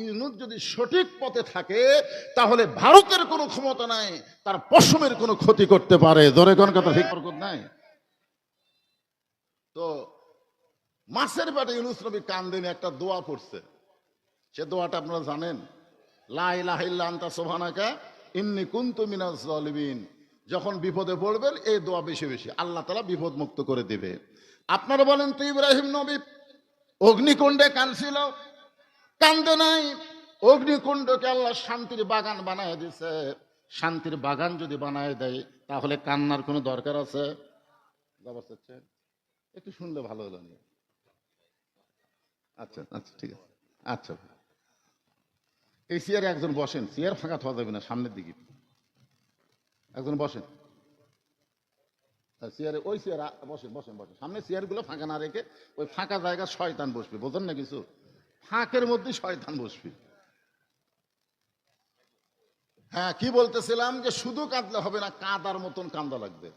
ইউনূস যদি সঠিক পথে থাকে তাহলে ভারতের কোনো ক্ষমতা নাই তার পশমের কোনো ক্ষতি করতে পারে। ধরে কোন কথা ঠিক বরকত নাই। তো মাছের পেটে ইউনূস নবী কান্দেন, একটা দোয়া পড়ছে। সে দোয়াটা আপনারা জানেন, লা ইলাহা ইল্লা আনতা সুবহানাকা ইন্নী কুনতু মিনাজ জালিমিন। যখন বিপদে পড়বেন এই দোয়া বেশি বেশি, আল্লাহ তাআলা বিপদ মুক্ত করে দিবে। আপনারা বলেন তো ইব্রাহিম নবী অগ্নিকুণ্ডে কাঁদছিল, কান্দে নাই। অগ্নিকুণ্ডকে আল্লাহ শান্তির বাগান বানায় দিছে। শান্তির বাগান যদি বানায় দেয় তাহলে কান্নার কোনো দরকার আছে? একটু শুনলে ভালো হলো। আচ্ছা আচ্ছা ঠিক আছে। আচ্ছা এই চেয়ারে একজন বসেন, চেয়ার ফাঁকা থাকা যাবে না, সামনের দিকে একজন বসেন। চেয়ারে ওই চেয়ার বসেন বসেন বসেন, সামনে চেয়ারগুলো ফাঁকা না রেখে ওই ফাঁকা জায়গা শয়তান বসবে, বোঝেন না কিছু? ফাঁকের মধ্যে শয়তান বসবে। হ্যাঁ, কি বলতেছিলাম যে শুধু কাঁদলে হবে না, কাঁদার মতন কান্দা লাগবে।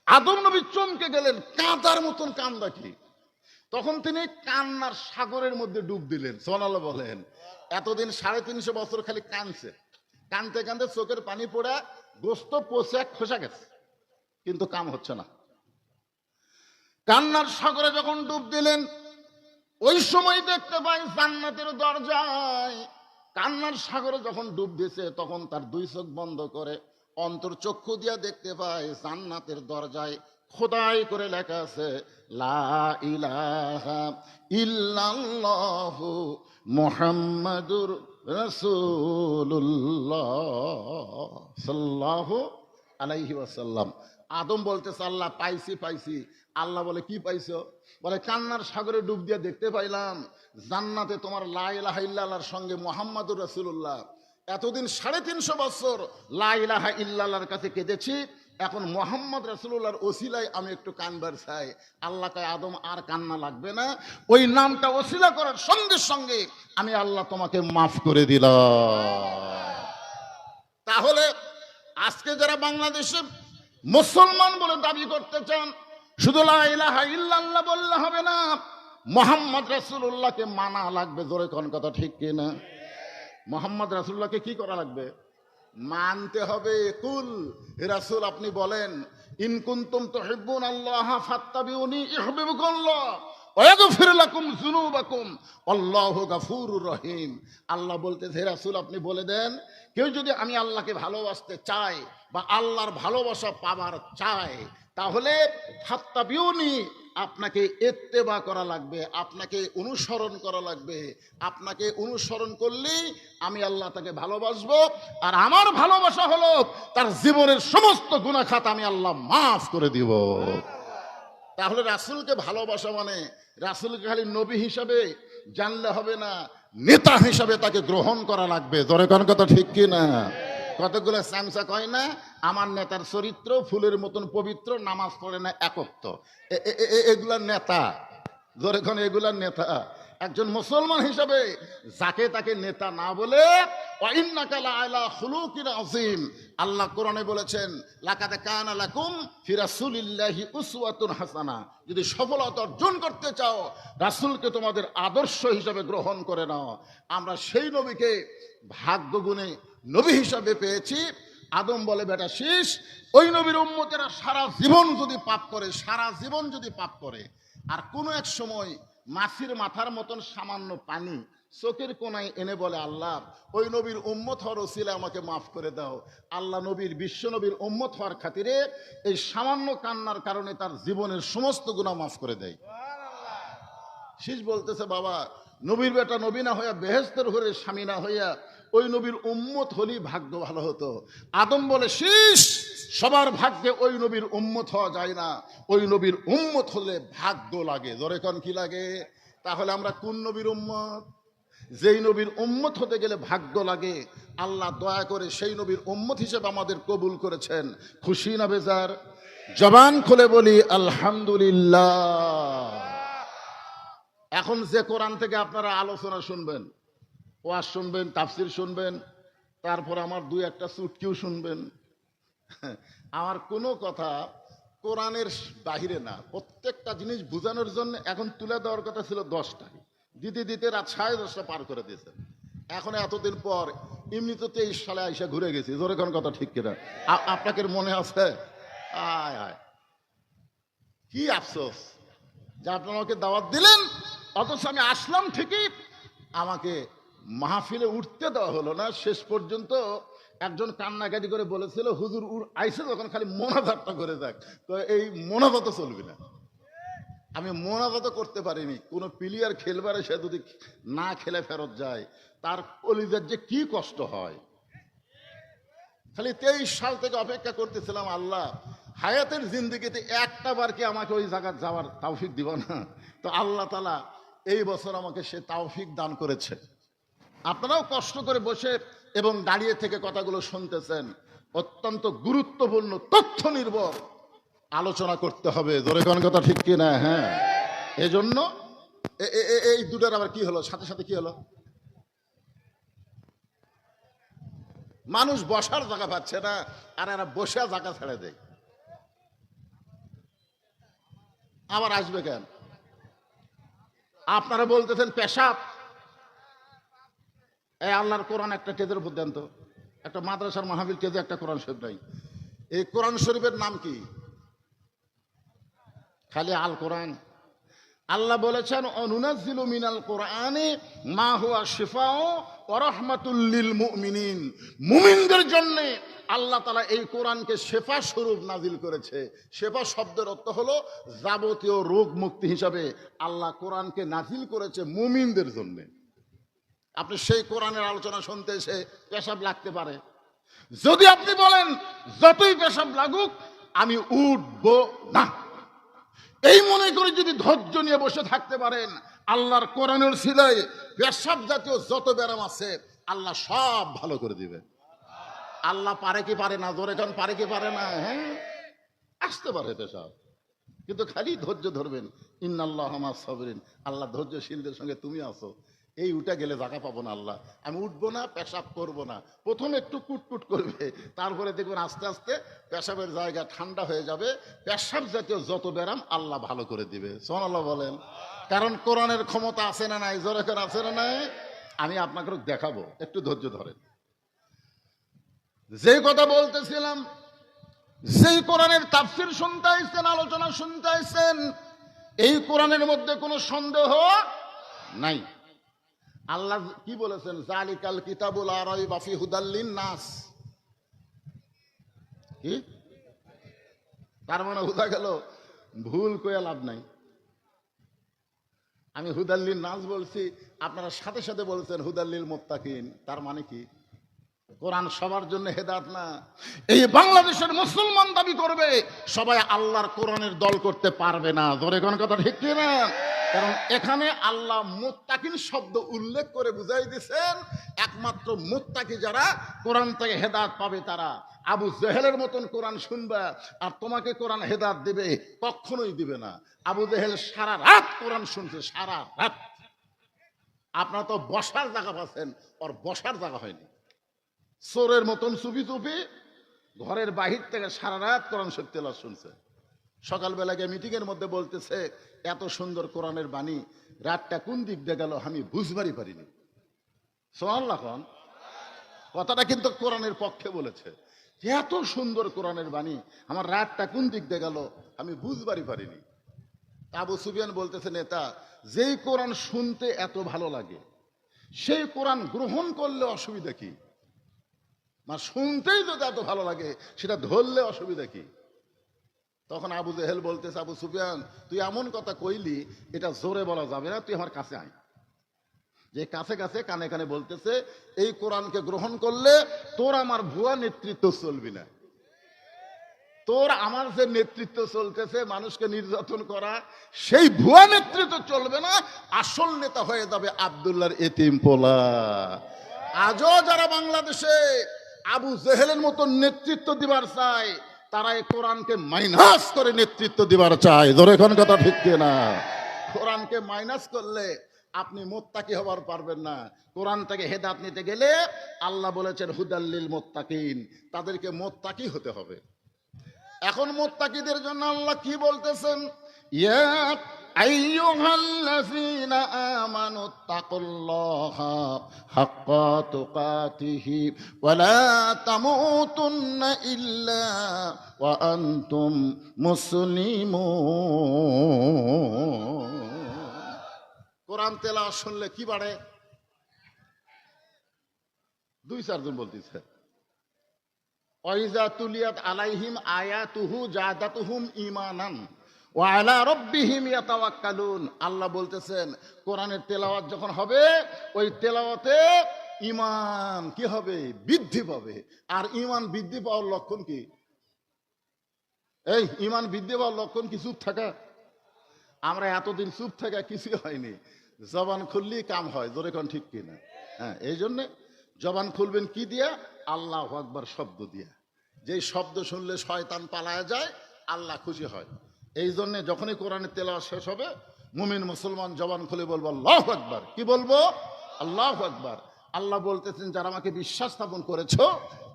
আদম নবী চমকে গেলেন, কাঁদার মতন কান্দা কি? তখন তিনি কান্নার সাগরের মধ্যে ডুব দিলেন। সুবহানাল্লাহ বলেন। এতদিন 350 বছর খালি কাঁদছে, কাঁদতে কাঁদতে চোখের পানি পড়ে গোস্ত পচে খসা গেছে, কিন্তু কাম হচ্ছে না। কান্নার সাগরে যখন ডুব দিলেন ওই সময় দেখতে পাই জান্নাতের দরজায়, কান্নার সাগরে যখন ডুব দিয়েছে তখন তার দুই চোখ বন্ধ করে অন্তর্চক্ষু দিয়া দেখতে পায় জান্নাতের দরজায় খোদাই করে লেখা আছে লা ইলাহা ইল্লাল্লাহু মুহাম্মাদুর রাসূলুল্লাহ সাল্লাল্লাহু আলাইহি ওয়াসাল্লাম। আদম বলতেছে আল্লাহ পাইছি পাইছি। আল্লাহ বলে কি পাইছো? বলে কান্নার সাগরে ডুব দিয়ে দেখতে পাইলাম জান্নাতে তোমার লা ইলাহা ইল্লাল্লাহর সঙ্গে মুহাম্মাদুর রাসূলুল্লাহ। এতদিন 350 বছর লা ইলাহা ইল্লাল্লাহর কাছে কেঁদেছি, এখন মুহাম্মদ রাসূলুল্লাহর ওসিলায় আমি একটু কানবার চাই। আল্লাহ কয় আদম আর কান্না লাগবে না, ওই নামটা ওসিলা করার সঙ্গে সঙ্গে আমি আল্লাহ তোমাকে মাফ করে দিলাম। তাহলে আজকে যারা বাংলাদেশে মুসলমান বলে দাবি করতে চান, শুধু লা ইলাহা ইল্লাল্লাহ বললে হবে না, মুহাম্মদ রাসূলুল্লাহকে মানা লাগবে। জোরে কোন কথা ঠিক কিনা? মুহাম্মদ রাসূলুল্লাহকে কি করা লাগবে? মানতে হবে। কুল রাসূল আপনি বলেন ইন কুনতুম তুহিব্বুনাল্লাহ ফাত্তাবিউনি ইউহিব্বুকুমুল্লাহ ওয়া ইয়াগফির লাকুম যুনুবাকুম আল্লাহু গফুরুর রহিম। আল্লাহ বলতেছে রাসূল আপনি বলে দেন, কেউ যদি আমি আল্লাহকে ভালোবাসতে চায় বা আল্লাহর ভালোবাসা পাবার চায় তাহলে ফাত্তাবিউনি, আপনাকে ইত্তেবা করা লাগবে, আপনাকে অনুসরণ করা লাগবে। আপনাকে অনুসরণ করলেই আমি আল্লাহ তাকে ভালোবাসবো, আর আমার ভালোবাসা হলো তার জীবনের সমস্ত গুনাহ খাতা আমি আল্লাহ মাফ করে দিব। তাহলে রাসূলকে ভালোবাসা মানে রাসূলকে খালি নবী হিসাবে জানলে হবে না, নেতা হিসাবে তাকে গ্রহণ করা লাগবে। জোরে কোন কথা ঠিক কি না? কতগুলো চামচা কয় না আমার নেতার চরিত্র ফুলের মতন পবিত্র, নামাজ পড়ে না একত্ব, এগুলা নেতা। জোরে কোন এগুলা নেতা। একজন মুসলমান হিসাবে যাকে তাকে নেতা না বলে ওয়া ইন্নাকা লাআলা খুলুকিন আযীম। আল্লাহ কোরআনে বলেছেন লাকাদ কানা লাকুম ফি রাসূলিল্লাহি উসওয়াতুন হাসানা। যদি সফলতা অর্জন করতে চাও রাসূলকে তোমাদের আদর্শ হিসাবে গ্রহণ করে নাও। আমরা সেই নবীকে ভাগ্য গুণে নবী হিসাবে পেয়েছি। আদম বলে বেটা শীষ, ওই নবীর উম্মতেরা সারা জীবন যদি পাপ করে, সারা জীবন যদি পাপ করে, আর কোনো এক সময় মাছির মাথার মতন সামান্য পানি চোখের কোনায় এনে বলে আল্লাহ ওই নবীর উম্মত হওয়ার ওসিলায় আমাকে মাফ করে দাও, আল্লাহ নবীর বিশ্ব নবীর উম্মত হওয়ার খাতিরে এই সামান্য কান্নার কারণে তার জীবনের সমস্ত গুনাহ মাফ করে দেয়। শীষ বলতেছে বাবা নবীর বেটা নবী না হইয়া বেহেশতের ঘরে স্বামী না হইয়া ওই নবীর উম্মত হলেই ভাগ্য ভালো হতো। আদম বলে শীষ, সবার ভাগ্যে ওই নবীর উম্মত হওয়া যায় না, ওই নবীর উম্মত হলে ভাগ্য লাগে। জোরে কোন কি লাগে? তাহলে আমরা কোন নবীর উম্মত? যেই নবীর উম্মত হতে গেলে ভাগ্য লাগে, আল্লাহ দয়া করে সেই নবীর উম্মত হিসেবে আমাদের কবুল করেছেন। খুশি না বেজার? জবান খুলে বলি আলহামদুলিল্লাহ। এখন যে কোরআন থেকে আপনারা আলোচনা শুনবেন, ওয়াজ শুনবেন, তাফসির শুনবেন, তারপর আমার দুই একটা চুটকিও শুনবেন, আমার কোনো কথা কোরআনের বাহিরে না। প্রত্যেকটা জিনিস বোঝানোর জন্য এখন তুলে দেওয়ার কথা ছিল 10টায়, দিতে দিতে রাত 10:30 পার করে দিয়েছেন। এখন এতদিন পর এমনি তো 23 সালে আইসা ঘুরে গেছি, জোরে কোন কথা ঠিক কিনা? আপনাকে মনে আছে? আয় আয়, কি আফসোস যে আপনারা আমাকে দাওয়াত দিলেন, অথচ আমি আসলাম ঠিকই, আমাকে মাহফিলে উঠতে দেওয়া হলো না। শেষ পর্যন্ত একজন কান্নাকাটি করে বলেছিল, হুজুর আইসে যখন খালি মোনাজাতটা করে যাক। তো এই মোনাজাত চলবে না। আমি মোনাজাত করতে পারিনি। কোনো প্লেয়ার খেলবার সে যদি না খেলে ফেরত যায়, তার কলিজার যে কি কষ্ট হয়। খালি 23 সাল থেকে অপেক্ষা করতেছিলাম, আল্লাহ হায়াতের জিন্দেগিতে একটা বার কি আমাকে ওই জায়গায় যাওয়ার তৌফিক দিব না? তো আল্লাহ তাআলা এই বছর আমাকে সে তৌফিক দান করেছে। আপনারাও কষ্ট করে বসে এবং দাঁড়িয়ে থেকে কথাগুলো শুনতেছেন। অত্যন্ত গুরুত্বপূর্ণ তথ্য নির্ভর আলোচনা করতে হবে, জোরে কোন কথা ঠিক কিনা? হ্যাঁ, এজন্য এই দুটার আবার কি হলো, সাথে সাথে কি হলো? মানুষ বসার জায়গা পাচ্ছে না, আর এরা বসে জায়গা ছেড়ে দেয়। আবার আসবে কেন? আপনারা বলতেছেন পেশাব। এই আল্লাহর কোরআন একটা টেজের উপর দেন তো, একটা মাদ্রাসার মাহফিল টেজে একটা কোরআন শরীফ নাই। এই কোরআন শরীফের নাম কি? খালি আল কোরআন। আল্লাহ বলেছেন, অনুনাজ্জিলু মিনাল কোরআনি মা হুয়া শিফাউ ওয়া রাহমাতুল লিল মুমিনিন। মুমিনদের জন্য আল্লাহ তাআলা এই কোরআনকে শেফা স্বরূপ নাজিল করেছে। শেফা শব্দের অর্থ হলো যাবতীয় রোগ মুক্তি হিসাবে আল্লাহ কোরআনকে নাজিল করেছে মুমিনদের জন্য। আপনি সেই কোরআনের আলোচনা শুনতে এসে পেশাব লাগতে পারে। যদি আপনি বলেন যতই পেশাব লাগুক আমি উঠব না, এই মনে করে যদি ধৈর্য নিয়ে বসে থাকতে পারেন, আল্লাহর কোরআনের সিলায় পেশাব জাতীয় যত ব্যারাম আছে আল্লাহ সব ভালো করে দিবে। আল্লাহ পারে কি পারে না? জোরে কান, পারে কি পারে না? হ্যাঁ, আসতে পারে পেশাব, কিন্তু খালি ধৈর্য ধরবেন। ইন্নাল্লাহা মা'আস সাবিরিন, আল্লাহ ধৈর্যশীলদের সঙ্গে তুমি আছো। এই উঠে গেলে জায়গা পাবো না, আল্লাহ আমি উঠবো না, পেশাব করবো না। প্রথমে একটু কুটকুট করবে, তারপরে দেখবেন আস্তে আস্তে পেশাবের জায়গা ঠান্ডা হয়ে যাবে। পেশাব জাতীয় যত ব্যারাম আল্লাহ ভালো করে দিবে। সুবহানাল্লাহ বলেন। কারণ কোরআনের ক্ষমতা আছে না নাই? জোরে করে আছে না নাই? আমি আপনাকে দেখাবো, একটু ধৈর্য ধরেন। যে কথা বলতেছিলাম, যেই কোরআনের তাফসীর শুনতে আইছেন, আলোচনা শুনতে আইছেন, এই কোরআনের মধ্যে কোনো সন্দেহ নাই। আল্লাহ কি বলেছেন? জালিকাল কিতাবুল লা রাইবা ফি হুদাল লিন-নাস। কি তার মানে হুদা গেল, ভুল কইয়া লাভ নাই। আমি হুদাল লিন-নাস বলছি, আপনারা সাথে সাথে বলছেন হুদাল লিল মুত্তাকিন। তার মানে কি? কোরআন সবার জন্য হেদায়েত না। এই বাংলাদেশের মুসলমান দাবি করবে সবাই আল্লাহর কোরআনের দল করতে পারবে না। জোরে কোন কথা ঠিক কি না? কারণ এখানে আল্লাহ মুত্তাকিন শব্দ উল্লেখ করে বুঝাই দিয়েছেন, একমাত্র মুত্তাকি যারা কোরআন থেকে হেদায়েত পাবে তারা। আবু জেহেলের মতন কোরআন শুনবা আর তোমাকে কোরআন হেদায়েত দিবে? কখনোই দিবে না। আবু জেহেল সারা রাত কোরআন শুনছে, সারা রাত। আপনারা তো বসার জায়গা পাচ্ছেন, ওর বসার জায়গা হয়নি। চোরের মতন চুপি চুপি ঘরের বাহির থেকে সারা রাত কোরআন শরীফ তেলাওয়াত শুনছে। সকালবেলাকে মিটিং এর মধ্যে বলতেছে, এত সুন্দর কোরআনের বাণী, রাতটা কোন দিক দিয়ে গেল আমি বুঝবারই পারিনি। সুবহানাল্লাহ কোন কথাটা কিন্তু কোরআনের পক্ষে বলেছে, যে এত সুন্দর কোরআনের বাণী, আমার রাতটা কোন দিক দিয়ে গেল আমি বুঝবারই পারিনি। আবু সুফিয়ান বলতেছে, নেতা, যেই কোরআন শুনতে এত ভালো লাগে সেই কোরআন গ্রহণ করলে অসুবিধা কি? শুনতেই যদি এত ভালো লাগে সেটা ধরলে অসুবিধা কি? তখন আবু জেহেল বলতেছে, আবু সুফিয়ান তুই এমন কথা কইলি, এটা জোরে বলা যাবে না, তুই আমার কাছে আয়। যে কাছে কাছে কানে কানে বলতেছে, এই কোরআনকে গ্রহণ করলে তোর আমার ভুয়া নেতৃত্ব চলবি না। তোর আমার যে নেতৃত্ব চলতেছে মানুষকে নির্যাতন করা, সেই ভুয়া নেতৃত্ব চলবে না। আসল নেতা হয়ে যাবে আব্দুল্লাহর এতিম পোলা। আজও যারা বাংলাদেশে আবু জেহেলের মতো নেতৃত্ব দিবার চায়, তারা এই কোরআনকে মাইনাস করে নেতৃত্ব দিবার চায়। ধরে এখন কথা ঠিক না? কোরআনকে মাইনাস করলে আপনি মুত্তাকি হবার পারবেন না। কোরআন থেকে হেদায়েত নিতে গেলে আল্লাহ বলেছেন হুদাল্লিল মুত্তাকিন, তাদেরকে মুত্তাকি হতে হবে। এখন মুত্তাকিদের জন্য আল্লাহ কি বলতেছেন? ইয়া আইয়ুহাল্লাযীনা আমানুত্তাকুল্লাহা হাক্কা তুকাতিহি ওয়া লা তামুতুন্না ইল্লা ওয়া আনতুম মুসলিমুন। কোরআন তেলাওয়াত শুনলে কি বাড়ে? দুই চারজন বলতেছে, ওয়াইজা তুলিয়াত আলাইহিম আয়াতুহু জাদাতুহুম ঈমানান ওয়া আলা রাব্বিহিম ইয়াতাওয়াক্কালুন। আল্লাহ বলতেছেন কোরআনের তেলাওয়াত যখন হবে, ওই তেলাওয়াতে ঈমান কি হবে? বৃদ্ধি পাবে। আর ঈমান বৃদ্ধি পাওয়ার লক্ষণ কি? এই ঈমান বৃদ্ধি পাওয়ার লক্ষণ কি? চুপ থাকা। আমরা এতদিন চুপ থাকা কিছুই হয়নি, জবান খুললেই কাম হয়। জোরে কোন ঠিক কিনা? হ্যাঁ, এই জন্যে জবান খুলবেন কি দিয়া? আল্লাহু আকবার শব্দ দিয়া। যেই শব্দ শুনলে শয়তান পালায় যায়, আল্লাহ খুশি হয়। এই জন্য যখনই কোরআনের তেলাওয়াত শেষ হবে, মুমিন মুসলমান জবান খুলে বলবো আল্লাহু আকবার। কি বলবো? আল্লাহু আকবার। আল্লাহ বলতেছেন যারা আমাকে বিশ্বাস স্থাপন করেছো,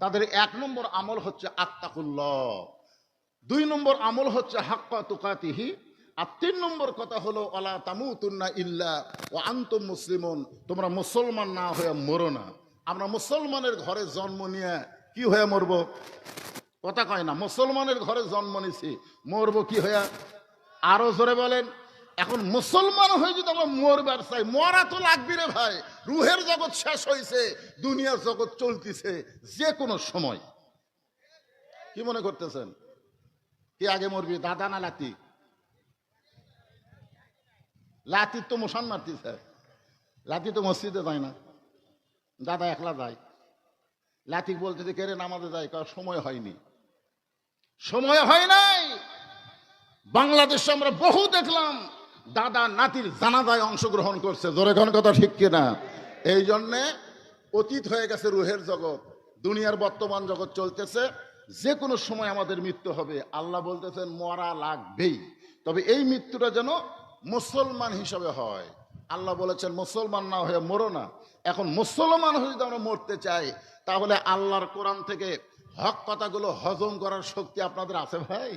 তাদের 1 নম্বর আমল হচ্ছে আত্তাকুল্লাহ, 2 নম্বর আমল হচ্ছে হাক্কা তুকাতিহি, আর 3 নম্বর কথা হলো ওয়ালা তামুতুন্না ইল্লা ওয়া আনতুম মুসলিমুন। তোমরা মুসলমান না হয়ে মরো না। আমরা মুসলমানের ঘরে জন্ম নিয়ে কি হয়ে মরবো? কথা কয় না। মুসলমানের ঘরে জন্ম নিছি, মরবো কি হয়ে? আরো জোরে বলেন। এখন মুসলমান হয়ে যদি আমরা মরবার চাই, মরা তো লাগবে রে ভাই। রুহের জগৎ শেষ হয়েছে, দুনিয়ার জগৎ চলতেছে, যে কোনো সময়। কি মনে করতেছেন? কি আগে মরবি, দাদা না লাতি? লাতি তো মশান মারতেছে, লাতি তো মসজিদে যায় না, দাদা একলা যায়। লাতি বলতে যে কেড়ে নামাজে যায়, কারণ সময় হয়নি, সময় হয় নাই। বাংলাদেশে আমরা বহু দেখলাম দাদা নাতির জানাজায় অংশগ্রহণ করছে। জোরে কোন কথা ঠিক কিনা? এই জন্যে অতীত হয়ে গেছে রুহের জগৎ, দুনিয়ার বর্তমান জগৎ চলতেছে, যে কোনো সময় আমাদের মৃত্যু হবে। আল্লাহ বলতেছেন মরা লাগবেই, তবে এই মৃত্যুটা যেন মুসলমান হিসাবে হয়। আল্লাহ বলেছেন মুসলমান না হয়ে মরো না। এখন মুসলমান হয়ে যদি আমরা মরতে চাই, তাহলে আল্লাহর কোরআন থেকে হক কথাগুলো হজম করার শক্তি আপনাদের আছে ভাই?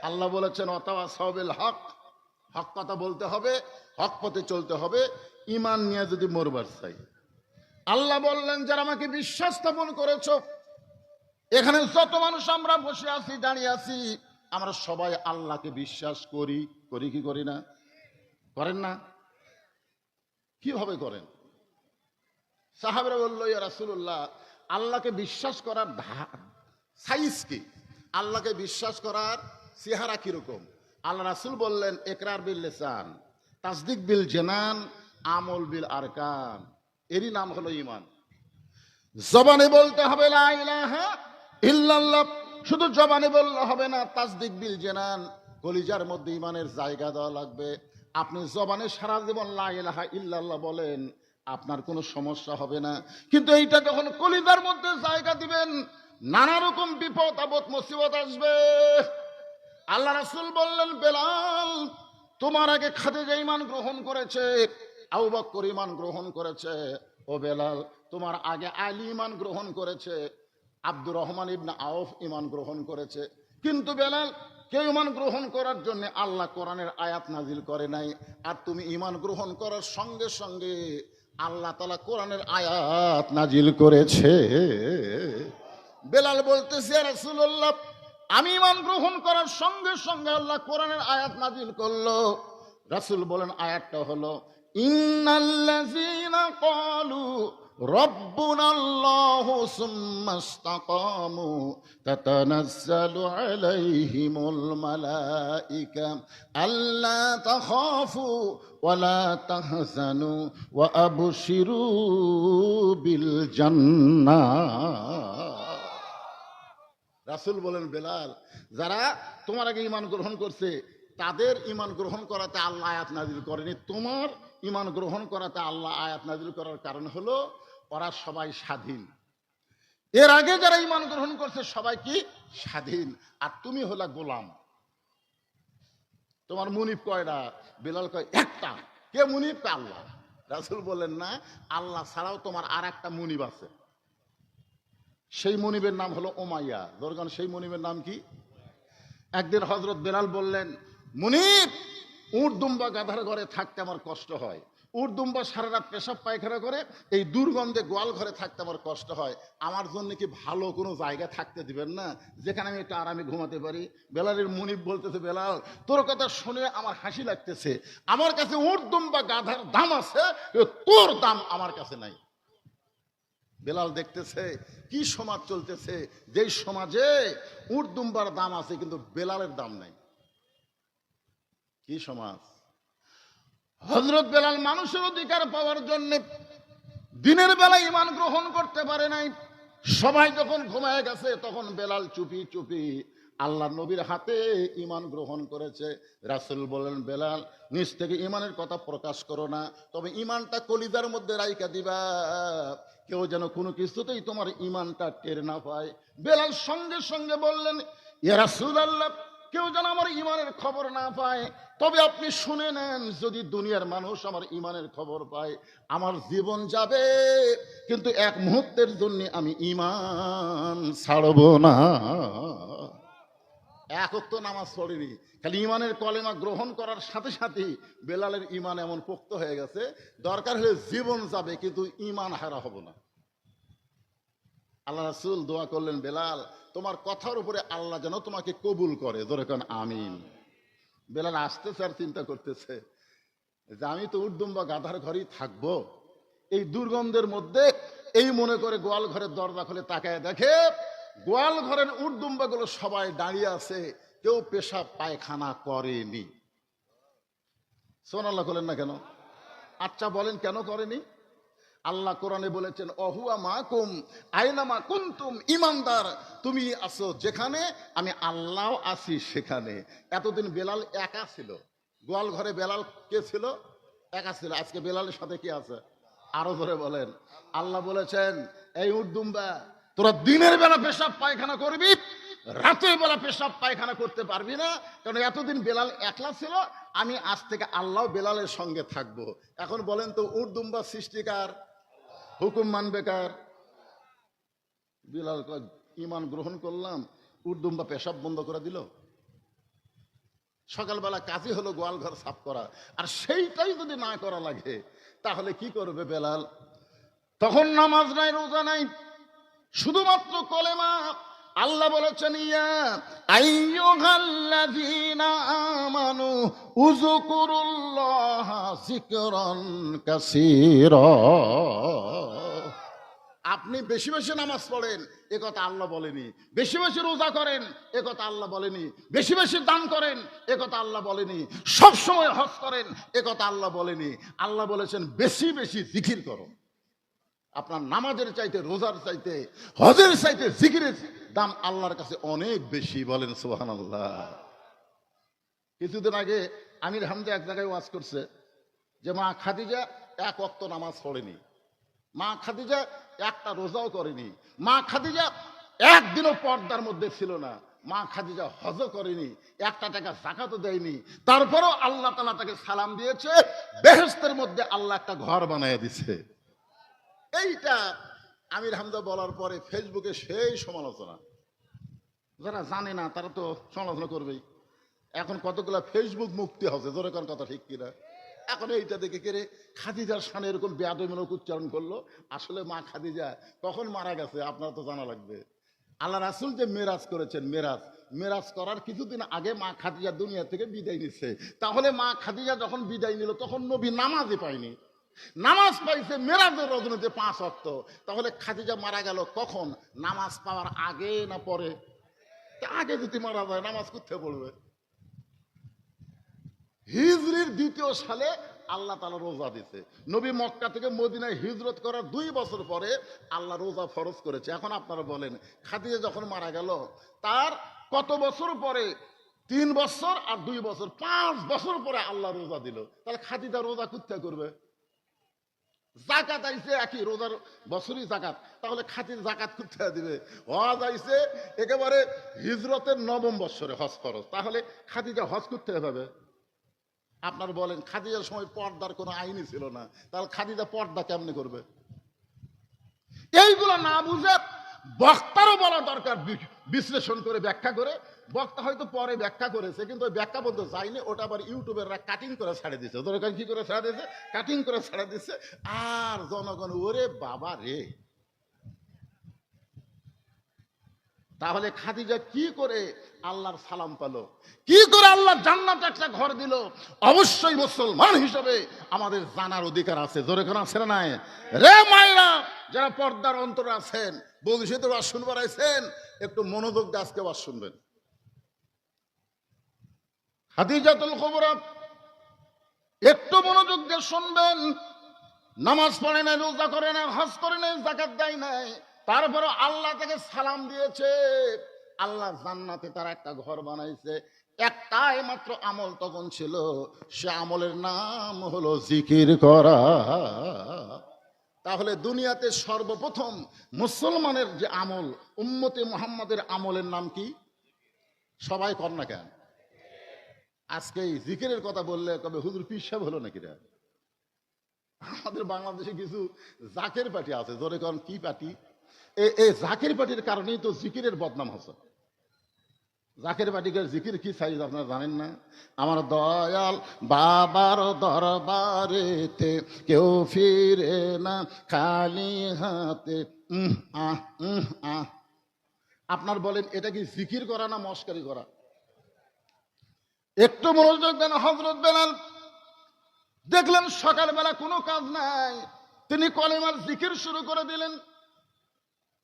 আল্লাহ বলেছেন ওয়াতাওয়াসাউ বিল হক, হক কথা বলতে হবে, হক পথে চলতে হবে, ঈমান নিয়ে যদি মরবার চাই। আল্লাহ বললেন যারা আমাকে বিশ্বাস স্থাপন করেছো, এখানে যত মানুষ আমরা বসে আছি, দাঁড়িয়ে আছি, আমরা সবাই আল্লাহকে বিশ্বাস করি। করি কি করি না? করেন না? কিভাবে করেন? সাহাবারা বলল ইয়া রাসূলুল্লাহ, আল্লাহকে বিশ্বাস করার সাইজ কি? আল্লাহকে বিশ্বাস করার চেহারা কিরকম? আল্লাহ রাসূল বললেন ইকরার বিল লিসান, তাসদিক বিল জানান, আমল বিল আরকান। এরই নাম হলো ঈমান। জবানে বলতে হবে লা ইলাহা ইল্লাল্লাহ, শুধু জবানে বললে হবে না, তাসদিক বিল জানান, কলিজার মধ্যে ঈমানের জায়গা দেওয়া লাগবে। আপনি জবানে সারা জীবন লা ইলাহা ইল্লাল্লাহ বলেন, আপনার কোনো সমস্যা হবে না, কিন্তু এইটা যখন কলিজার মধ্যে জায়গা দিবেন, নানা রকম বিপদ আপদ মুসিবত আসবে। আল্লাহ রাসূল বললেন বেলাল, তোমার আগে খাদিজা ঈমান গ্রহণ করেছে, আবু বকর ঈমান গ্রহণ করেছে। ও বেলাল, তোমার আগে আলী ঈমান গ্রহণ করেছে, আব্দুর রহমান ইবনে আউফ ঈমান গ্রহণ করেছে। কিন্তু বেলাল, কেউ ঈমান গ্রহণ করার জন্য আল্লাহ কোরআনের আয়াত নাজিল করে নাই, আর তুমি ঈমান গ্রহণ করার সঙ্গে সঙ্গে আল্লাহ তাআলা কোরআনের আয়াত নাজিল করেছে। বেলাল বলতেছে ইয়া রাসূলুল্লাহ, আমি ঈমান গ্রহণ করার সঙ্গে সঙ্গে আল্লাহ কোরআনের আয়াত নাজিল করলো। রাসূল বলেন আয়াতটা হলো ইন্নাল্লাযীনা ক্বালু রাব্বুনাল্লাহু সুম্মা ইসতাকামু তাতানাজ্জালু আলাইহিমুল মালায়েকা আল্লা তাখাফু ওয়া লা তাহজানু ওয়া আবশিরু বিল জান্নাহ। রাসূল বলেন বেলাল, যারা তোমার আগে ঈমান গ্রহণ করছে, তাদের ঈমান গ্রহণ করাতে আল্লাহ আয়াত নাজিল করেনি, তোমার ঈমান গ্রহণ করাতে আল্লাহ আয়াত নাজিল করার কারণ হলো ওরা সবাই স্বাধীন। এর আগে যারা ঈমান গ্রহণ করছে সবাই কি স্বাধীন, আর তুমি হলা গোলাম। তোমার মুনিব কয়টা? বেলাল কয় একটা। কে মুনিব? আল্লাহ। রাসূল বলেন না, আল্লাহ ছাড়াও তোমার আর একটা মুনিব আছে, সেই মুনিবের নাম হলো উমাইয়া। দরগান সেই মুনিবের নাম কি? একদিন হযরত বেলাল বললেন মুনিব, উট দুম্বা গাধার ঘরে থাকতে আমার কষ্ট হয়, উট দুম্বা সারা রাত পেশাব পায়খানা করে, এই দুর্গন্ধে গোয়াল ঘরে থাকতে আমার কষ্ট হয়। আমার জন্য কি ভালো কোনো জায়গা থাকতে দিবেন না যেখানে আমি একটু আরামে ঘুমাতে পারি? বেলালের মুনিব বলতেছে, বেলাল তোর কথা শুনে আমার হাসি লাগতেছে, আমার কাছে উট দুম্বা গাধার দাম আছে, তোর দাম আমার কাছে নাই। বেলাল দেখতেছে কি সমাজ চলতেছে, যেই সমাজে উট দুম্বার দাম আছে কিন্তু বেলালের দাম নাই। কি সমাজ! হযরত বেলাল মানুষের অধিকার পাওয়ার জন্য দিনের বেলা ঈমান গ্রহণ করতে পারে নাই। সবাই যখন ঘুমায় গেছে তখন বেলাল চুপি চুপি আল্লাহ নবীর হাতে ঈমান গ্রহণ করেছে। রাসূল বলেন, বেলাল নিজ থেকে ঈমানের কথা প্রকাশ করো না, তবে ঈমানটা কলিজার মধ্যে রাইখা দিবা, কেউ যেন কোনো কিছুতেই তোমার ঈমানটা টের না পায়। বেলাল সঙ্গে সঙ্গে বললেন, ইয়া রাসূলুল্লাহ, কেউ যেন আমার ঈমানের খবর না পায়, তবে আপনি শুনে নেন, যদি দুনিয়ার মানুষ আমার ঈমানের খবর পায় আমার জীবন যাবে, কিন্তু এক মুহূর্তের জন্য আমি ঈমান ছাড়ব না। এক ওয়াক্ত নামাজ পড়েনি, খালি ঈমানের কলেমা গ্রহণ করার সাথে সাথে বেলালের ঈমান এমন পোক্ত হয়ে গেছে, দরকার হলে জীবন যাবে কিন্তু ঈমান হারা হব না। আল্লাহ রাসূল দোয়া করলেন, বেলাল তোমার কথার উপরে আল্লাহ যেন তোমাকে কবুল করে, জোরে কোন আমিন। বেলাল আসতেছে আর চিন্তা করতেছে যে আমি তো উট দুম্বা গাধার ঘরেই থাকবো, এই দুর্গন্ধের মধ্যে, এই মনে করে গোয়াল ঘরের দরজা খুলে তাকায় দেখে গোয়াল ঘরের উট দুম্বা গুলো সবাই দাঁড়িয়ে আছে, কেউ পেশাব পায়খানা করেনি। সুবহানাল্লাহ বলেন না কেন? আচ্ছা বলেন কেন করেনি? আল্লাহ কোরআনে বলেছেন, অহুয়া মাকুম আইনামা কুনতুম, ঈমানদার তুমি আছো যেখানে আমি আল্লাহ আছি সেখানে। এতদিন বেলাল একা ছিল গোয়াল ঘরে, বেলাল কে ছিল? একা ছিল। আজকে বেলালের সাথে কি আছে? আরো ধরে বলেন। আল্লাহ বলেছেন, এই উট দুম্বা তোরা দিনের বেলা পেশাব পায়খানা করবি, রাতের বেলা পেশাব পায়খানা করতে পারবি না, কারণ এতদিন বেলাল একলা ছিল, আমি আজ থেকে আল্লাহ বেলালের সঙ্গে থাকবো। এখন বলেন তো উট দুম্বা সৃষ্টিকার, হুকুম মানবে কার? বেলাল ঈমান গ্রহণ করলাম, উট দুম্বা পেশাব বন্ধ করে দিল। সকালবেলা কাজই হলো গোয়াল ঘর সাফ করা, আর সেইটাই যদি না করা লাগে তাহলে কি করবে বেলাল? তখন নামাজ নাই, রোজা নাই, শুধুমাত্র কলেমা। আল্লাহ বলেছেন, ইয়া আইয়ুহাল্লাযীনা আমানু উযকুরুল্লাহা যিকরান কাসীরা। আপনি বেশি বেশি নামাজ পড়েন, এ কথা আল্লাহ বলেনি। বেশি বেশি রোজা করেন, এ কথা আল্লাহ বলেনি। বেশি বেশি দান করেন, এ কথা আল্লাহ বলেনি। সব সময় হজ করেন, এ কথা আল্লাহ বলেনি। আল্লাহ বলেছেন বেশি বেশি জিকির করো। আপনার নামাজের চাইতে, রোজার চাইতে, হজের চাইতে জিকিরের দাম আল্লাহর কাছে অনেক বেশি। বলেন সুবহানাল্লাহ। কিছুদিন আগে আমির হামজা এক জায়গায় ওয়াজ করছে যে মা খাদিজা এক ওয়াক্ত নামাজ পড়েনি, মা খাদিজা একটা রোজাও করেনি, মা খাদিজা একদিনও পর্দার মধ্যে ছিল না, মা খাদিজা হজও করেনি, একটা টাকা যাকাতও দেয়নি, তারপরও আল্লাহ তাআলা তাকে সালাম দিয়েছে, বেহেশতের মধ্যে আল্লাহ একটা ঘর বানায় দিছে। এইটা আমির হামজা বলার পরে ফেসবুকে সেই সমালোচনা। যারা জানে না তারা তো সমালোচনা করবেই। এখন কতগুলা ফেসবুক মুক্তি হচ্ছে, জোরে কোন কথা ঠিক কিনা? এখন এইটা দেখে কেড়ে খাদিজার শানে এরকম বেয়াদবিমূলক উচ্চারণ করলো। আসলে মা খাদিজা কখন মারা গেছে আপনারা তো জানা লাগবে। আল্লাহ রাসূল যে মেরাজ করেছেন, মেরাজ করার কিছুদিন আগে মা খাদিজা দুনিয়া থেকে বিদায় নিচ্ছে। তাহলে মা খাদিজা যখন বিদায় নিল তখন নবী নামাজই পায়নি, নামাজ পাইছে মেরাজের রজনীতে 5 ওয়াক্ত। তাহলে খাদিজা মারা গেল কখন? নামাজ পাওয়ার আগে না পরে? আগে যদি মারা যায় নামাজ কোথায় পড়বে? হিজরির 2য় সালে আল্লাহ তাআলা রোজা দিতে, নবী মক্কা থেকে মদিনায় হিজরত করার 2 বছর পরে আল্লাহ রোজা ফরজ করেছে। এখন আপনারা বলেন খাদিজা যখন মারা গেল তার কত বছর পরে? 3 বছর আর 2 বছর, 5 বছর পরে আল্লাহ রোজা দিল। তাহলে খাদিজা রোজা কোথায় করবে? জাকাত আইছে একই, রোজার বছরই জাকাত, তাহলে খাদিজা জাকাত কোথায় দিবে? হজ আইছে একেবারে হিজরতের 9ম বছরে হজ ফরজ, তাহলে খাদিজা হজ কোথায় যাবে? আপনার বলেন খাদিজার সময় পর্দার কোনো আইনই ছিল না, তাহলে খাদিজা পর্দা কেমনে করবে? এইগুলো না বুঝে বক্তারও বলা দরকার, বিশ্লেষণ করে ব্যাখ্যা করে বক্তা হয়তো পরে ব্যাখ্যা করেছে, কিন্তু ওই ব্যাখ্যা বলতে যায়নি, ওটা আবার ইউটিউবেররা কাটিং করে ছেড়ে দিচ্ছে। দরকার কি করে ছেড়ে দিচ্ছে? কাটিং করে ছেড়ে দিচ্ছে। আর জনগণ ওরে বাবা রে। তাহলে খাদিজা কি করে আল্লাহর সালাম পেল, কি করে আল্লাহ জান্নাতে একটা ঘর দিল? অবশ্যই মুসলমান হিসেবে আমাদের জানার অধিকার আছে। জোরে কোন আছে না? রে মায়েরা যারা পর্দার অন্তরে আছেন, বলছিতে ওয়াজ শুনবার আইছেন, একটু মনোযোগ দিয়ে আজকে ওয়াজ শুনবেন। খাদিজাতুল কুবরা, একটু মনোযোগ দিয়ে শুনবেন। নামাজ পড়ে নাই, রোজা করে নাই, হজ করে নাই, যাকাত দেয় নাই, তারপরে আল্লাহ তাকে সালাম দিয়েছে। আল্লাহ জান্নাতে তার একটা ঘর বানাইছে। একটাই মাত্র আমল তখন ছিল, সে আমলের নাম হলো জিকির করা। তাহলে দুনিয়াতে সর্বপ্রথম মুসলমানের যে আমল, উম্মতে মুহাম্মাদের আমলের নাম কি? সবাই কর না কেন? আজকে এই জিকিরের কথা বললে কবে হুজুর পীর সাহেব হলো নাকি রে? আমাদের বাংলাদেশে কিছু জাকের পার্টি আছে। জোরে কন কি পার্টি? এই জাকের পার্টির কারণেই তো জিকিরের বদনাম হচ্ছে। জাকের পার্টিকে জিকির কি সাইজ আপনারা জানেন না? আমার দয়াল বাবার দরবারেতে কেউ ফিরে না খালি হাতে। আপনার বলেন এটা কি জিকির করা না মস্কারি করা? একটু মনোযোগ দেন। হযরত বেলাল দেখলেন সকালবেলা কোনো কাজ নাই, তিনি কলেমার জিকির শুরু করে দিলেন।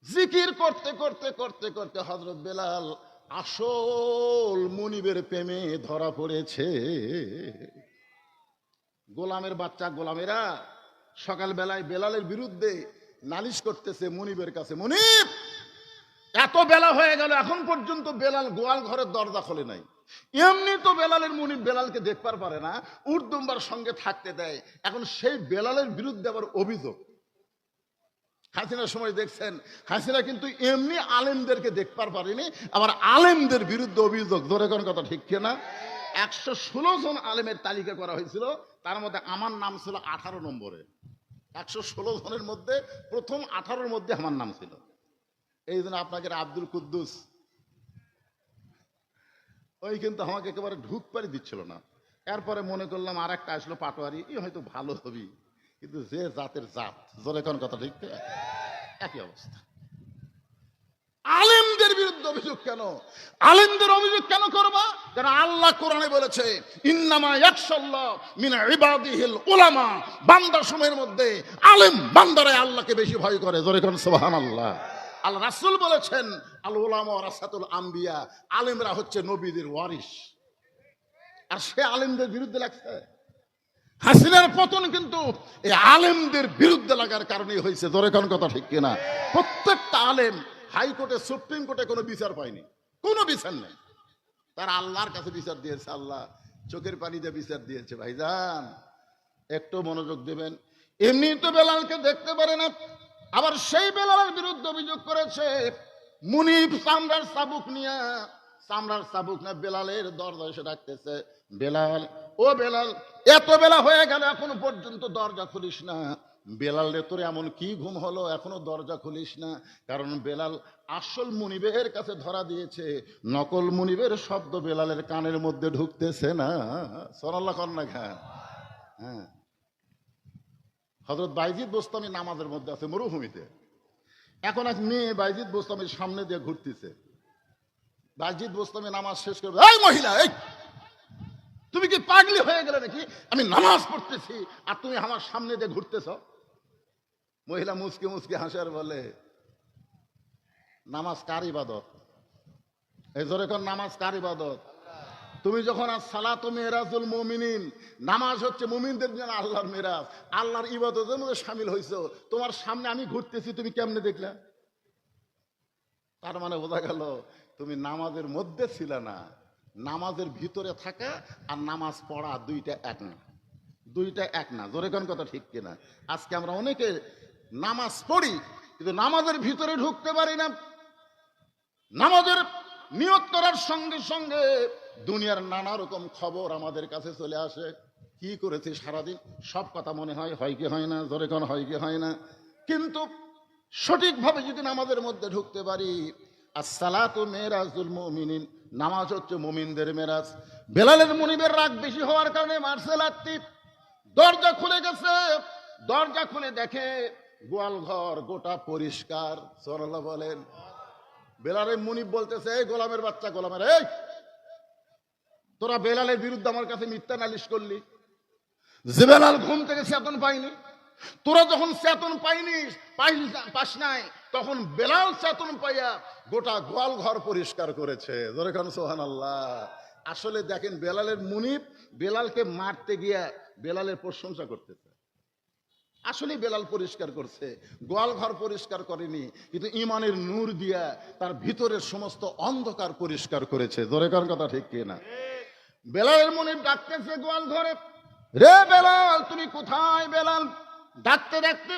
জিকির করতে করতে করতে করতে হযরত বেলাল আসল মুনিবের প্রেমে ধরা পড়েছে। গোলামের বাচ্চা গোলামেরা সকালবেলায় বেলালের বিরুদ্ধে নালিশ করতেছে মুনিবের কাছে, মুনিব এত বেলা হয়ে গেল এখন পর্যন্ত বেলাল গোয়াল ঘরের দরজা খোলে নাই। এমনি তো বেলালের মুনিব বেলালকে দেখবার পারে না, উর্দুম্বার সঙ্গে থাকতে দেয়, এখন সেই বেলালের বিরুদ্ধে আবার অভিযোগ। হাসিনার সময় দেখছেন, হাসিনা কিন্তু এমনি আলেমদেরকে দেখবার পারেনি, আবার আলেমদের বিরুদ্ধে অভিযোগ। ধরে কোন কথা ঠিক কিনা? 116 জন আলেমের তালিকা করা হয়েছিল, তার মধ্যে আমার নাম ছিল 18 নম্বরে। 116 জনের মধ্যে প্রথম 18-র মধ্যে আমার নাম ছিল। এই জন্য আপনাকে আব্দুল কুদ্দুস ওই কিন্তু আমাকে একেবারে ঢুকপারি দিচ্ছিল না। এরপরে মনে করলাম আর একটা আসলো পাটোয়ারি, ই হয়তো ভালো হবি, কিন্তু যে জাতের জাত। জোরে কোন কথা ঠিক? একই অবস্থা। আলেমদের বিরুদ্ধে অভিযোগ কেন? আলেমদের অভিযোগ কেন করবা? কারণ আল্লাহ কোরআনে বলেছে ইন্নামা ইয়াখশাল্লাহ মিন ইবাদিহিল উলামা। বান্দা সময়ের মধ্যে আলেম বান্দারাই আল্লাহকে বেশি ভয় করে। জোরে কোন সুবহানাল্লাহ। আল্লাহ রাসূল বলেছেন আল উলামা ওয়ারাসাতুল আম্বিয়া, আলেমরা হচ্ছে নবীদের ওয়ারিস। আর সে আলেমদের বিরুদ্ধে লাগছে। হাসিনার পতন কিন্তু এই আলেমদের বিরুদ্ধে লাগার কারণেই হয়েছে। জোরে কোন কথা ঠিক কিনা? প্রত্যেকটা আলেম হাইকোর্টে সুপ্রিম কোর্টে কোনো বিচার পায়নি, কোনো বিচার নেই। তার আল্লাহর কাছে বিচার দিয়েছে, আল্লাহ চোখের পানি দিয়ে বিচার দিয়েছে। ভাইজান একটু মনোযোগ দেবেন। এমনি তো বেলালকে দেখতে পারে না, আবার সেই বেলালের বিরুদ্ধে অভিযোগ করেছে মুনিব চামড়ার চাবুক নিয়ে। চামড়ার চাবুক না বেলালের দরজায় এসে ডাকতেছে, বেলাল ও বেলাল এত বেলা হয়ে গেল এখনো পর্যন্ত দরজা খুলিস না। বেলাল রে তোর এমন কি ঘুম হলো এখনো দরজা খুলিস না? কারণ বেলাল আসল মুনিবের কাছে ধরা দিয়েছে, নকল মুনিবের শব্দ বেলালের কানের মধ্যে ঢুকতেছে না। সুবহানাল্লাহ কর না খান। হ্যাঁ, হযরত বাইজিদ বোস্তামি নামাজের মধ্যে আছে মরুভূমিতে। এখন এক মেয়ে বাইজিদ বোস্তামির সামনে দিয়ে ঘুরতেছে। বাইজিদ বোস্তামি নামাজ শেষ করবে, এই মহিলা, এই তুমি কি পাগলি হয়ে গেলে নাকি? আমি নামাজ পড়তেছি আর তুমি আমার সামনে দিয়ে ঘুরতেছ। মহিলা মুসকে মুসকে হাসার বলে, নামাজ কার ইবাদত? এই জোরে কোন নামাজ কার ইবাদত? তুমি যখন সালাতু মিরাজুল মুমিনিন, নামাজ হচ্ছে মুমিনদের জন্য আল্লাহর মিরাজ, আল্লাহর ইবাদতের মধ্যে শামিল হইছো, তোমার সামনে আমি ঘুরতেছি, তুমি কেমনে দেখলা? তার মানে বোঝা গেল তুমি নামাজের মধ্যে ছিল না। নামাজের ভিতরে থাকা আর নামাজ পড়া দুইটা এক না, দুইটা এক না। জোরে কোন কথা ঠিক কিনা? আজকে আমরা অনেকে নামাজ পড়ি কিন্তু নামাজের ভিতরে ঢুকতে পারি না। নামাজের নিয়ত করার সঙ্গে সঙ্গে দুনিয়ার নানা রকম খবর আমাদের কাছে চলে আসে। কি করেছি সারাদিন সব কথা মনে হয়, হয় কি হয় না? জোরে কোন হয় কি হয় না? কিন্তু সঠিকভাবে যদি নামাজের মধ্যে ঢুকতে পারি, আসসালাতু মিরাজুল মুমিনিন, নামাজ হচ্ছে মুমিনদের মেরাজ। বেলালের মুনিবের রাগ বেশি হওয়ার কারণে মারছে লাত্তি। দরজা খুলে গেছে, দরজা খুলে দেখে গোয়াল ঘর গোটা পরিষ্কার। সুবহানাল্লাহ বলেন। বেলালের মুনিব বলতেছে, এই গোলামের বাচ্চা, গোলামের, এই তোরা বেলালের বিরুদ্ধে আমার কাছে মিথ্যা নালিশ করলি। যে বেলাল ঘুম থেকে চেতন পাইনি, তোরা যখন চেতন পাস নাই, তখন বেলাল চেতন পাইয়া গোটা গোয়াল ঘর পরিষ্কার করেছে। জোরে কান সুবহানাল্লাহ। আসলে দেখেন, বেলালের মুনিব বেলালকে মারতে গিয়া বেলালের প্রশংসা করতেছে। আসলে বেলাল পরিষ্কার করছে, গোয়াল ঘর পরিষ্কার করেনি, কিন্তু ইমানের নূর দিয়া তার ভিতরের সমস্ত অন্ধকার পরিষ্কার করেছে। জোরে কান কথা ঠিক কিনা? বেলালের মুনিব ডাকতেছে গোয়াল ঘরে, রে বেলাল তুমি কোথায়? বেলাল ডাকতে ডাকতে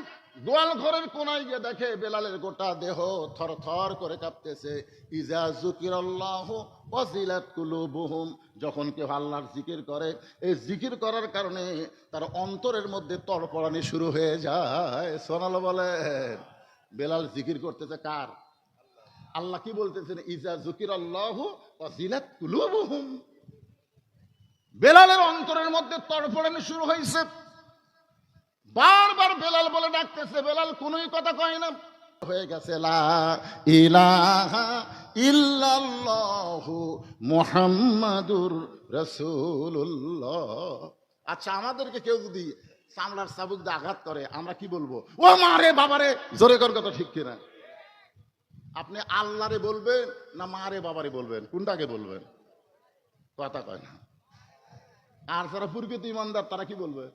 গোয়াল ঘরের কোনায় গিয়ে দেখে বেলালের গোটা দেহ থর থর করে কাঁপতেছে। ইজা যুকিরাল্লাহু ওয়াজিলাত কুলুবুহুম, যখন কেউ আল্লাহর জিকির করে, এই জিকির করার কারণে তার অন্তরের মধ্যে তড়পড়ানি শুরু হয়ে যায়। সুবহানাল্লাহ বলেন। বেলাল জিকির করতেছে কার? আল্লাহ কি বলতেছেন? ইজা যুকিরাল্লাহু ওয়াজিলাত কুলুবুহুম। বেলালের অন্তরের মধ্যে তড়পড়ানি শুরু হয়েছে। বারবার বেলাল বলে ডাকতেছে, বেলাল কোনোই কথা কয় না। হয়ে গেছে লা ইলাহা ইল্লাল্লাহু মুহাম্মাদুর রাসূলুল্লাহ। আচ্ছা, আমাদেরকে কেউ যদি চামড়ার চাবুক দিয়ে আঘাত করে, আমরা কি বলবো? ও মারে বাবারে। জোরে কর কথা ঠিক কিনা? আপনি আল্লাহরে বলবেন না মারে বাবারে বলবেন? কোনটাকে বলবেন? কথা কয় না। আর যারা প্রকৃত ইমানদার তারা কি বলবে?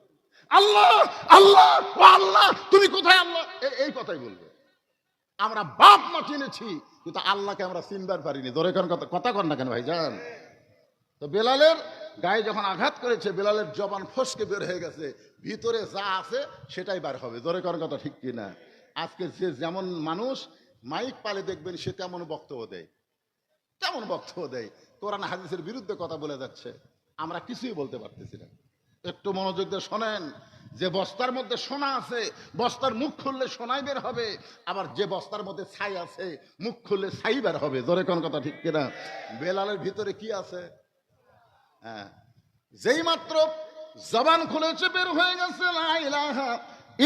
আল্লাহ আল্লাহ, ও আল্লাহ তুমি কোথায়? আল্লাহ, এই কথাই বলবে। আমরা বাপ মা চিনেছি, কিন্তু আল্লাহকে আমরা চিনবার পারিনি। ধরে কোন কথা কন না কেন ভাইজান? তো বেলালের গায়ে যখন আঘাত করেছে, বেলালের জবান ফসকে বের হয়ে গেছে, ভিতরে যা আছে সেটাই বার হবে। ধরে কোন কথা ঠিক কিনা? আজকে যে যেমন মানুষ মাইক পালে দেখবেন সে তেমন বক্তব্য দেয়, তেমন বক্তব্য দেয়, কোরআন হাদিসের বিরুদ্ধে কথা বলে যাচ্ছে। আমরা কিছুই বলতে পারতেছি না। একটু মনোযোগ দিয়ে শোনেন। যে বস্তার মধ্যে সোনা আছে, বস্তার মুখ খুললে সোনাই বের হবে, আবার যে বস্তার মধ্যে ছাই আছে, মুখ খুললে ছাই বের হবে। জোরে কোন কথা ঠিক কিনা? বেলালের ভিতরে কি আছে? হ্যাঁ, যেই মাত্র জবান খুলেছে বের হয়ে গেছে লা ইলাহা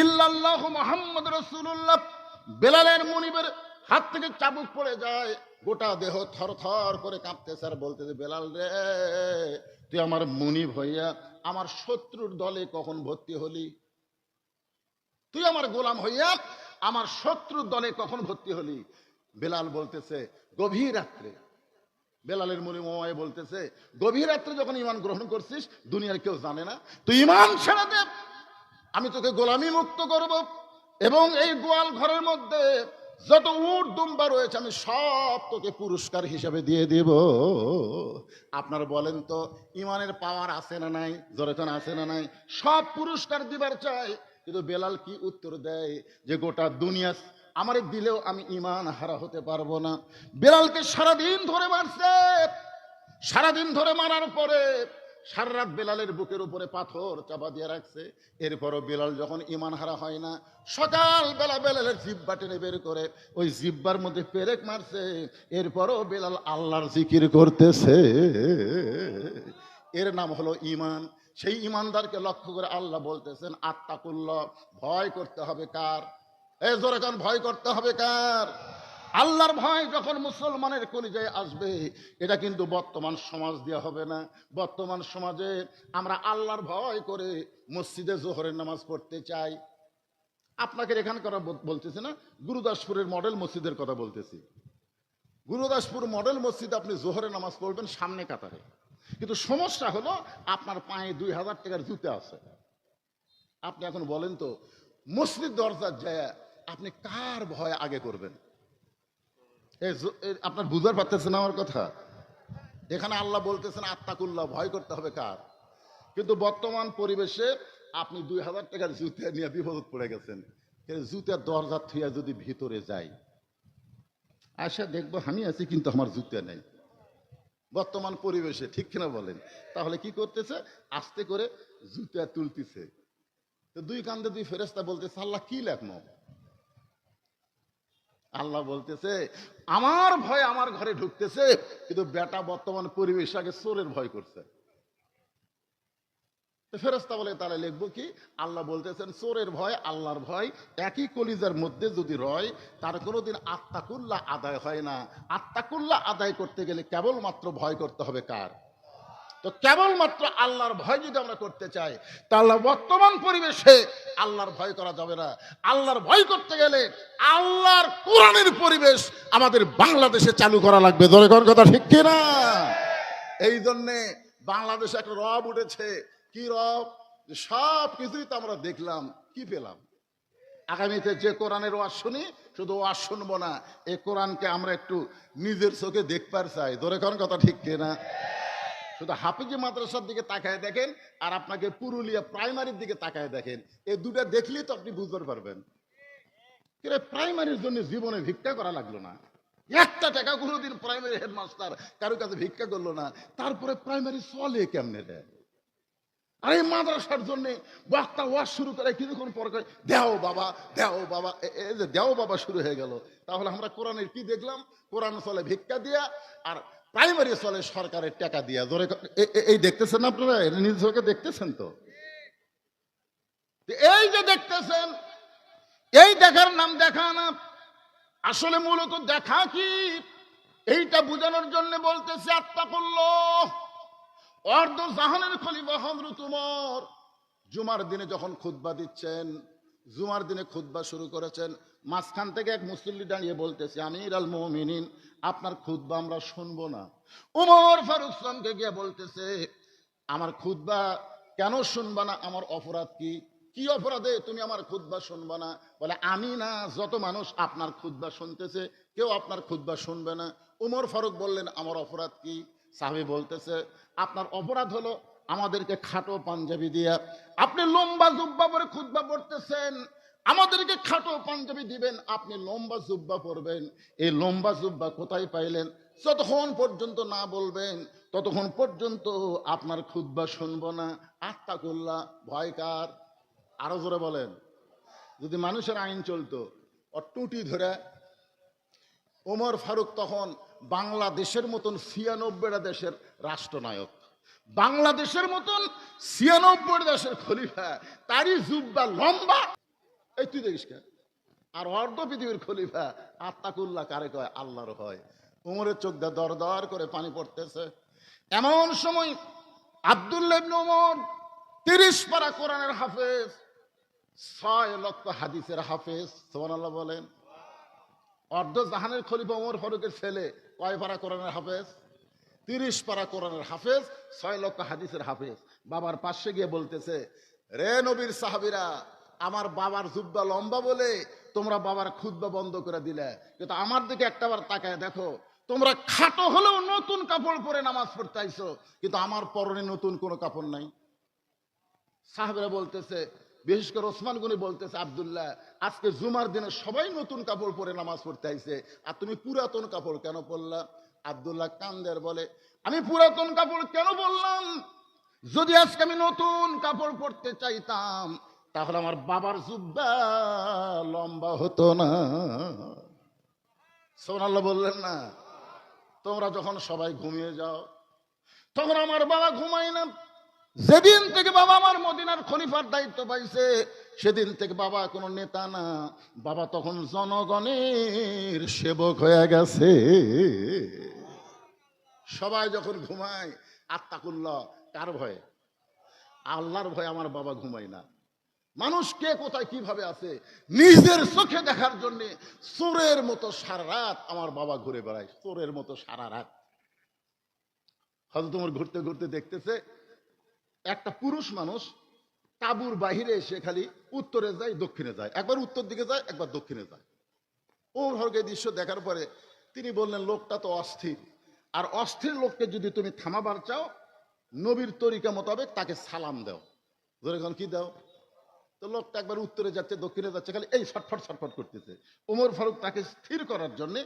ইল্লাল্লাহু মুহাম্মাদুর রাসূলুল্লাহ। বেলালের মুনিবের হাত থেকে চাবুক পড়ে যায়, গোটা দেহ থর থর করে কাঁপতেছে আর বলতেছে, বেলাল রে, তুই আমার মুনিব হইয়া আমার শত্রুর দলে কখন ভর্তি হলি? তুই আমার গোলাম হইয়া আমার শত্রুর দলে কখন ভর্তি হলি? বেলাল বলতেছে, গভীর রাত্রে। বেলালের মুনিব মোমায় বলতেছে, গভীর রাত্রে যখন ইমান গ্রহণ করছিস, দুনিয়ার কেউ জানে না, তুই ইমান ছেড়ে দে, আমি তোকে গোলামি মুক্ত করব, এবং এই গোয়াল ঘরের মধ্যে যত উট দুম্বা রয়েছে আমি সব তোকে পুরস্কার হিসেবে দিয়ে দেব। আপনার বলেন তো, ইমানের পাওয়ার আছে না নাই? জোরেতন আছে না নাই? সব পুরস্কার দিবার চাই, কিন্তু বেলাল কি উত্তর দেয়? যে গোটা দুনিয়া আমারে দিলেও আমি ইমান হারা হতে পারবো না। বেলালকে সারাদিন ধরে মারছে, সারাদিন ধরে মারার পরে সারা রাত বেলালের বুকের উপরে পাথর চাপা দিয়ে রাখছে। এরপরও বেলাল যখন ইমান হারা হয় না, সকাল বেলা বেলালের জিব্বা টেনে বের করে ওই জিব্বার মধ্যে পেরেক মারছে। এরপরও বেলাল আল্লাহর জিকির করতেছে। এর নাম হলো ইমান। সেই ইমানদারকে লক্ষ্য করে আল্লাহ বলতেছেন, আত্তাকুল্লাহ, ভয় করতে হবে কার? এই জোরে কান, ভয় করতে হবে কার? আল্লাহর ভয় যখন মুসলমানের কলিজায় আসবে, এটা কিন্তু বর্তমান সমাজ দেওয়া হবে না। বর্তমান সমাজে আমরা আল্লাহর ভয় করে মসজিদে জোহরের নামাজ পড়তে চাই। আপনাকে এখানকার বলতেছি না, গুরুদাসপুরের মডেল মসজিদের কথা বলতেছি। গুরুদাসপুর মডেল মসজিদে আপনি জোহরের নামাজ পড়বেন সামনে কাতারে, কিন্তু সমস্যা হলো আপনার পায়ে 2000 টাকার জুতা আছে। আপনি এখন বলেন তো, মসজিদ দরজার যায় আপনি কার ভয় আগে করবেন? আপনার বুঝতে পারতেছেন আমার কথা? এখানে আল্লাহ বলতেছেন আত্তাকুল্লাহ, ভয় করতে হবে কার? কিন্তু বর্তমান পরিবেশে আপনি 2000 টাকার জুতা নিয়ে বিপদ পড়ে গেছেন। জুতার দরজা থুয়া যদি ভিতরে যাই, আশা দেখবো আমি আছি কিন্তু আমার জুতা নেই। বর্তমান পরিবেশে ঠিক কিনা বলেন? তাহলে কি করতেছে? আস্তে করে জুতা তুলতেছে। তো দুই কান্দে দুই ফেরেশতা বলতেছে, আল্লাহ কি লেখনো? আল্লাহ বলতেছে আমার ভয় আমার ঘরে ঢুকতেছে, কিন্তু বেটা বর্তমান পরিবেশ আগে চোরের ভয় করছে। ফেরেশতা বলে তাহলে লিখবো কি? আল্লাহ বলতেছেন চোরের ভয় আল্লাহর ভয় একই কলিজার মধ্যে যদি রয়, তার কোনোদিন আত্তাকুল্লাহ আদায় হয় না। আত্তাকুল্লাহ আদায় করতে গেলে কেবলমাত্র ভয় করতে হবে কার? তো কেবলমাত্র আল্লাহর ভয় যদি আমরা করতে চাই, তাহলে বর্তমান পরিবেশে আল্লাহর ভয় করা যাবে না। আল্লাহর ভয় করতে গেলে আল্লাহর কোরআনের পরিবেশ আমাদের বাংলাদেশে চালু করা লাগবে। জোরে কোন কথা ঠিক কিনা? এই জন্যে বাংলাদেশে একটা রব উঠেছে। কি রব? সব কিছুই তো আমরা দেখলাম, কি পেলাম? আগামীতে যে কোরআনের ওয়াজ শুনি, শুধু ওয়াজ শুনবো না, এই কোরআনকে আমরা একটু নিজের চোখে দেখবার চাই। জোরে কোন কথা ঠিক কিনা? শুধু হাফিজি মাদ্রাসার দিকে তাকায় দেখেন, আর আপনাকে পুরুলিয়া প্রাইমারির দিকে তাকায় দেখেন, এই দুটা দেখলেই তো আপনি বুঝতে পারবেন। প্রাইমারির জন্য জীবনে ভিক্ষা করা লাগলো না, একটা টাকা কোনোদিন প্রাইমারি হেডমাস্টার কারো কাছে ভিক্ষা করলো না, তারপরে প্রাইমারি চলে কেমনে দেয়? আর এই মাদ্রাসার জন্য বক্তা ওয়াজ শুরু করে কিছুক্ষণ পর করে দেও বাবা দেও বাবা, এই যে দেও বাবা শুরু হয়ে গেল। তাহলে আমরা কোরআনের কি দেখলাম? কোরআন চলে ভিক্ষা দিয়া, আর প্রাইমারি চলে সরকারের টাকা দিয়া। জোরে এই দেখতেছেন আপনারা, নিজ চোখে দেখতেছেন তো? এই যে দেখতেছেন, এই দেখার নাম দেখা না, আসলে মূলত দেখা কি এইটা বোঝানোর জন্য বলতেছে আত্তাকুল্লাহ। অর্ধ জাহানের খলিফা হযরত উমর জুমার দিনে যখন খুতবা দিচ্ছেন, জুমার দিনে খুতবা শুরু করেছেন, মাঝখান থেকে এক মুসল্লি দাঁড়িয়ে বলতেছে আমির আল মুমিনিন, আপনার খুতবা আমরা শুনবো না। উমর ফারুক ইসলামকে গিয়ে বলতেছে আমার খুতবা কেন শুনবা না? আমার অপরাধ কি? কি অপরাধে তুমি আমার খুতবা শুনবা না? বলে আমি না, যত মানুষ আপনার খুতবা শুনতেছে কেউ আপনার খুতবা শুনবে না। উমর ফারুক বললেন আমার অপরাধ কি? সাহাবী বলতেছে আপনার অপরাধ হলো আমাদেরকে খাটো পাঞ্জাবি দিয়া, আপনি লম্বা জুব্বা পরে খুতবা পড়তেছেন, আমাদেরকে খাটো পাঞ্জাবি দিবেন, আপনি লম্বা জুব্বা পরবেন। এই লম্বা জুব্বা কোথায় পাইলেন? যতক্ষণ পর্যন্ত না বলবেন ততক্ষণ পর্যন্ত আপনার খুতবা শুনবো না। আত্তাকুল্লাহ, ভয় কার? আরো জোরে বলেন। যদি মানুষের আইন চলতো টুটি ধরে, ওমর ফারুক তখন বাংলাদেশের মতন ৯৬টা দেশের রাষ্ট্রনায়ক, বাংলাদেশের মতন ৯৬ দেশের খলিফা, তারই জুব্বা লম্বা, এই তুই দেখিস কে? আর অর্ধ পৃথিবীর খলিফা। আত্তাকুল্লাহ কারে কয়? আল্লাহর হয়। উমরের চোখ দিয়ে দর দর করে পানি পড়তেছে। এমন সময় আব্দুল্লাহ ইবনে উমর ৩০ পারা কোরআনের হাফেজ, ৬ লক্ষ হাদিসের হাফেজ, সুবহানাল্লাহ বলেন। অর্ধ জাহানের খলিফা ওমর ফারুকের ছেলে কয় পারা কোরআনের হাফেজ? ৩০ পারা কোরআনের হাফেজ, ৬ লক্ষ হাদিসের হাফেজ। বাবার পাশে গিয়ে বলতেছে রে নবীর সাহাবীরা, আমার বাবার জুব্বা লম্বা বলে তোমরা বাবার খুতবা বন্ধ করে দিলে, কিন্তু আমার দিকে একটাবার তাকায় দেখো, তোমরা খাটো হলেও নতুন কাপড় পরে নামাজ পড়তে আইছো, কিন্তু আমার পরনে নতুন কোনো কাপড় নাই। সাহাবীরা বলতেছে, বিশেষ করে ওসমান গনি বলতেছে আব্দুল্লাহ, আজকে জুমার দিনে সবাই নতুন কাপড় পরে নামাজ পড়তে আইছে, আর তুমি পুরাতন কাপড় কেন পরলা? আব্দুল্লাহ কান্দের বলে আমি পুরাতন কাপড় কেন বললাম? যদি আজকে আমি নতুন কাপড় পরতে চাইতাম তাহলে আমার বাবার জুব্বা লম্বা হতো না। সুবহানাল্লাহ বললেন না? তোমরা যখন সবাই ঘুমিয়ে যাও তখন আমার বাবা ঘুমায় না। যেদিন থেকে বাবা আমার মদিনার খলিফার দায়িত্ব পাইছে সেদিন থেকে বাবা কোনো নেতা না, বাবা তখন জনগণের সেবক হয়ে গেছে। সবাই যখন ঘুমায় আত্তাকুল্লাহ কার ভয়ে? আল্লাহর ভয়ে আমার বাবা ঘুমায় না। মানুষ কে কোথায় কিভাবে আছে নিজের চোখে দেখার জন্য চোরের মতো সারা রাত আমার বাবা ঘুরে বেড়ায়, চোরের মতো সারা রাত। হযরত ওমর ঘুরতে ঘুরতে দেখতেছে একটা পুরুষ মানুষ তাঁবুর বাহিরে এসে খালি উত্তরে যায় দক্ষিণে যায়, একবার উত্তর দিকে যায় একবার দক্ষিণে যায়। ওমর ফারুক এই দৃশ্য দেখার পরে তিনি বললেন লোকটা তো অস্থির, আর অস্থির লোককে যদি তুমি থামাবার চাও নবীর তরিকা মোতাবেক তাকে সালাম দাও। ধরে এখন কি দাও? তো লোকটা একবার উত্তরে যাচ্ছে দক্ষিণে যাচ্ছে, খালি এই ছটফট ছটফট করতেছে। ওমর ফারুক তাকে স্থির করার জন্য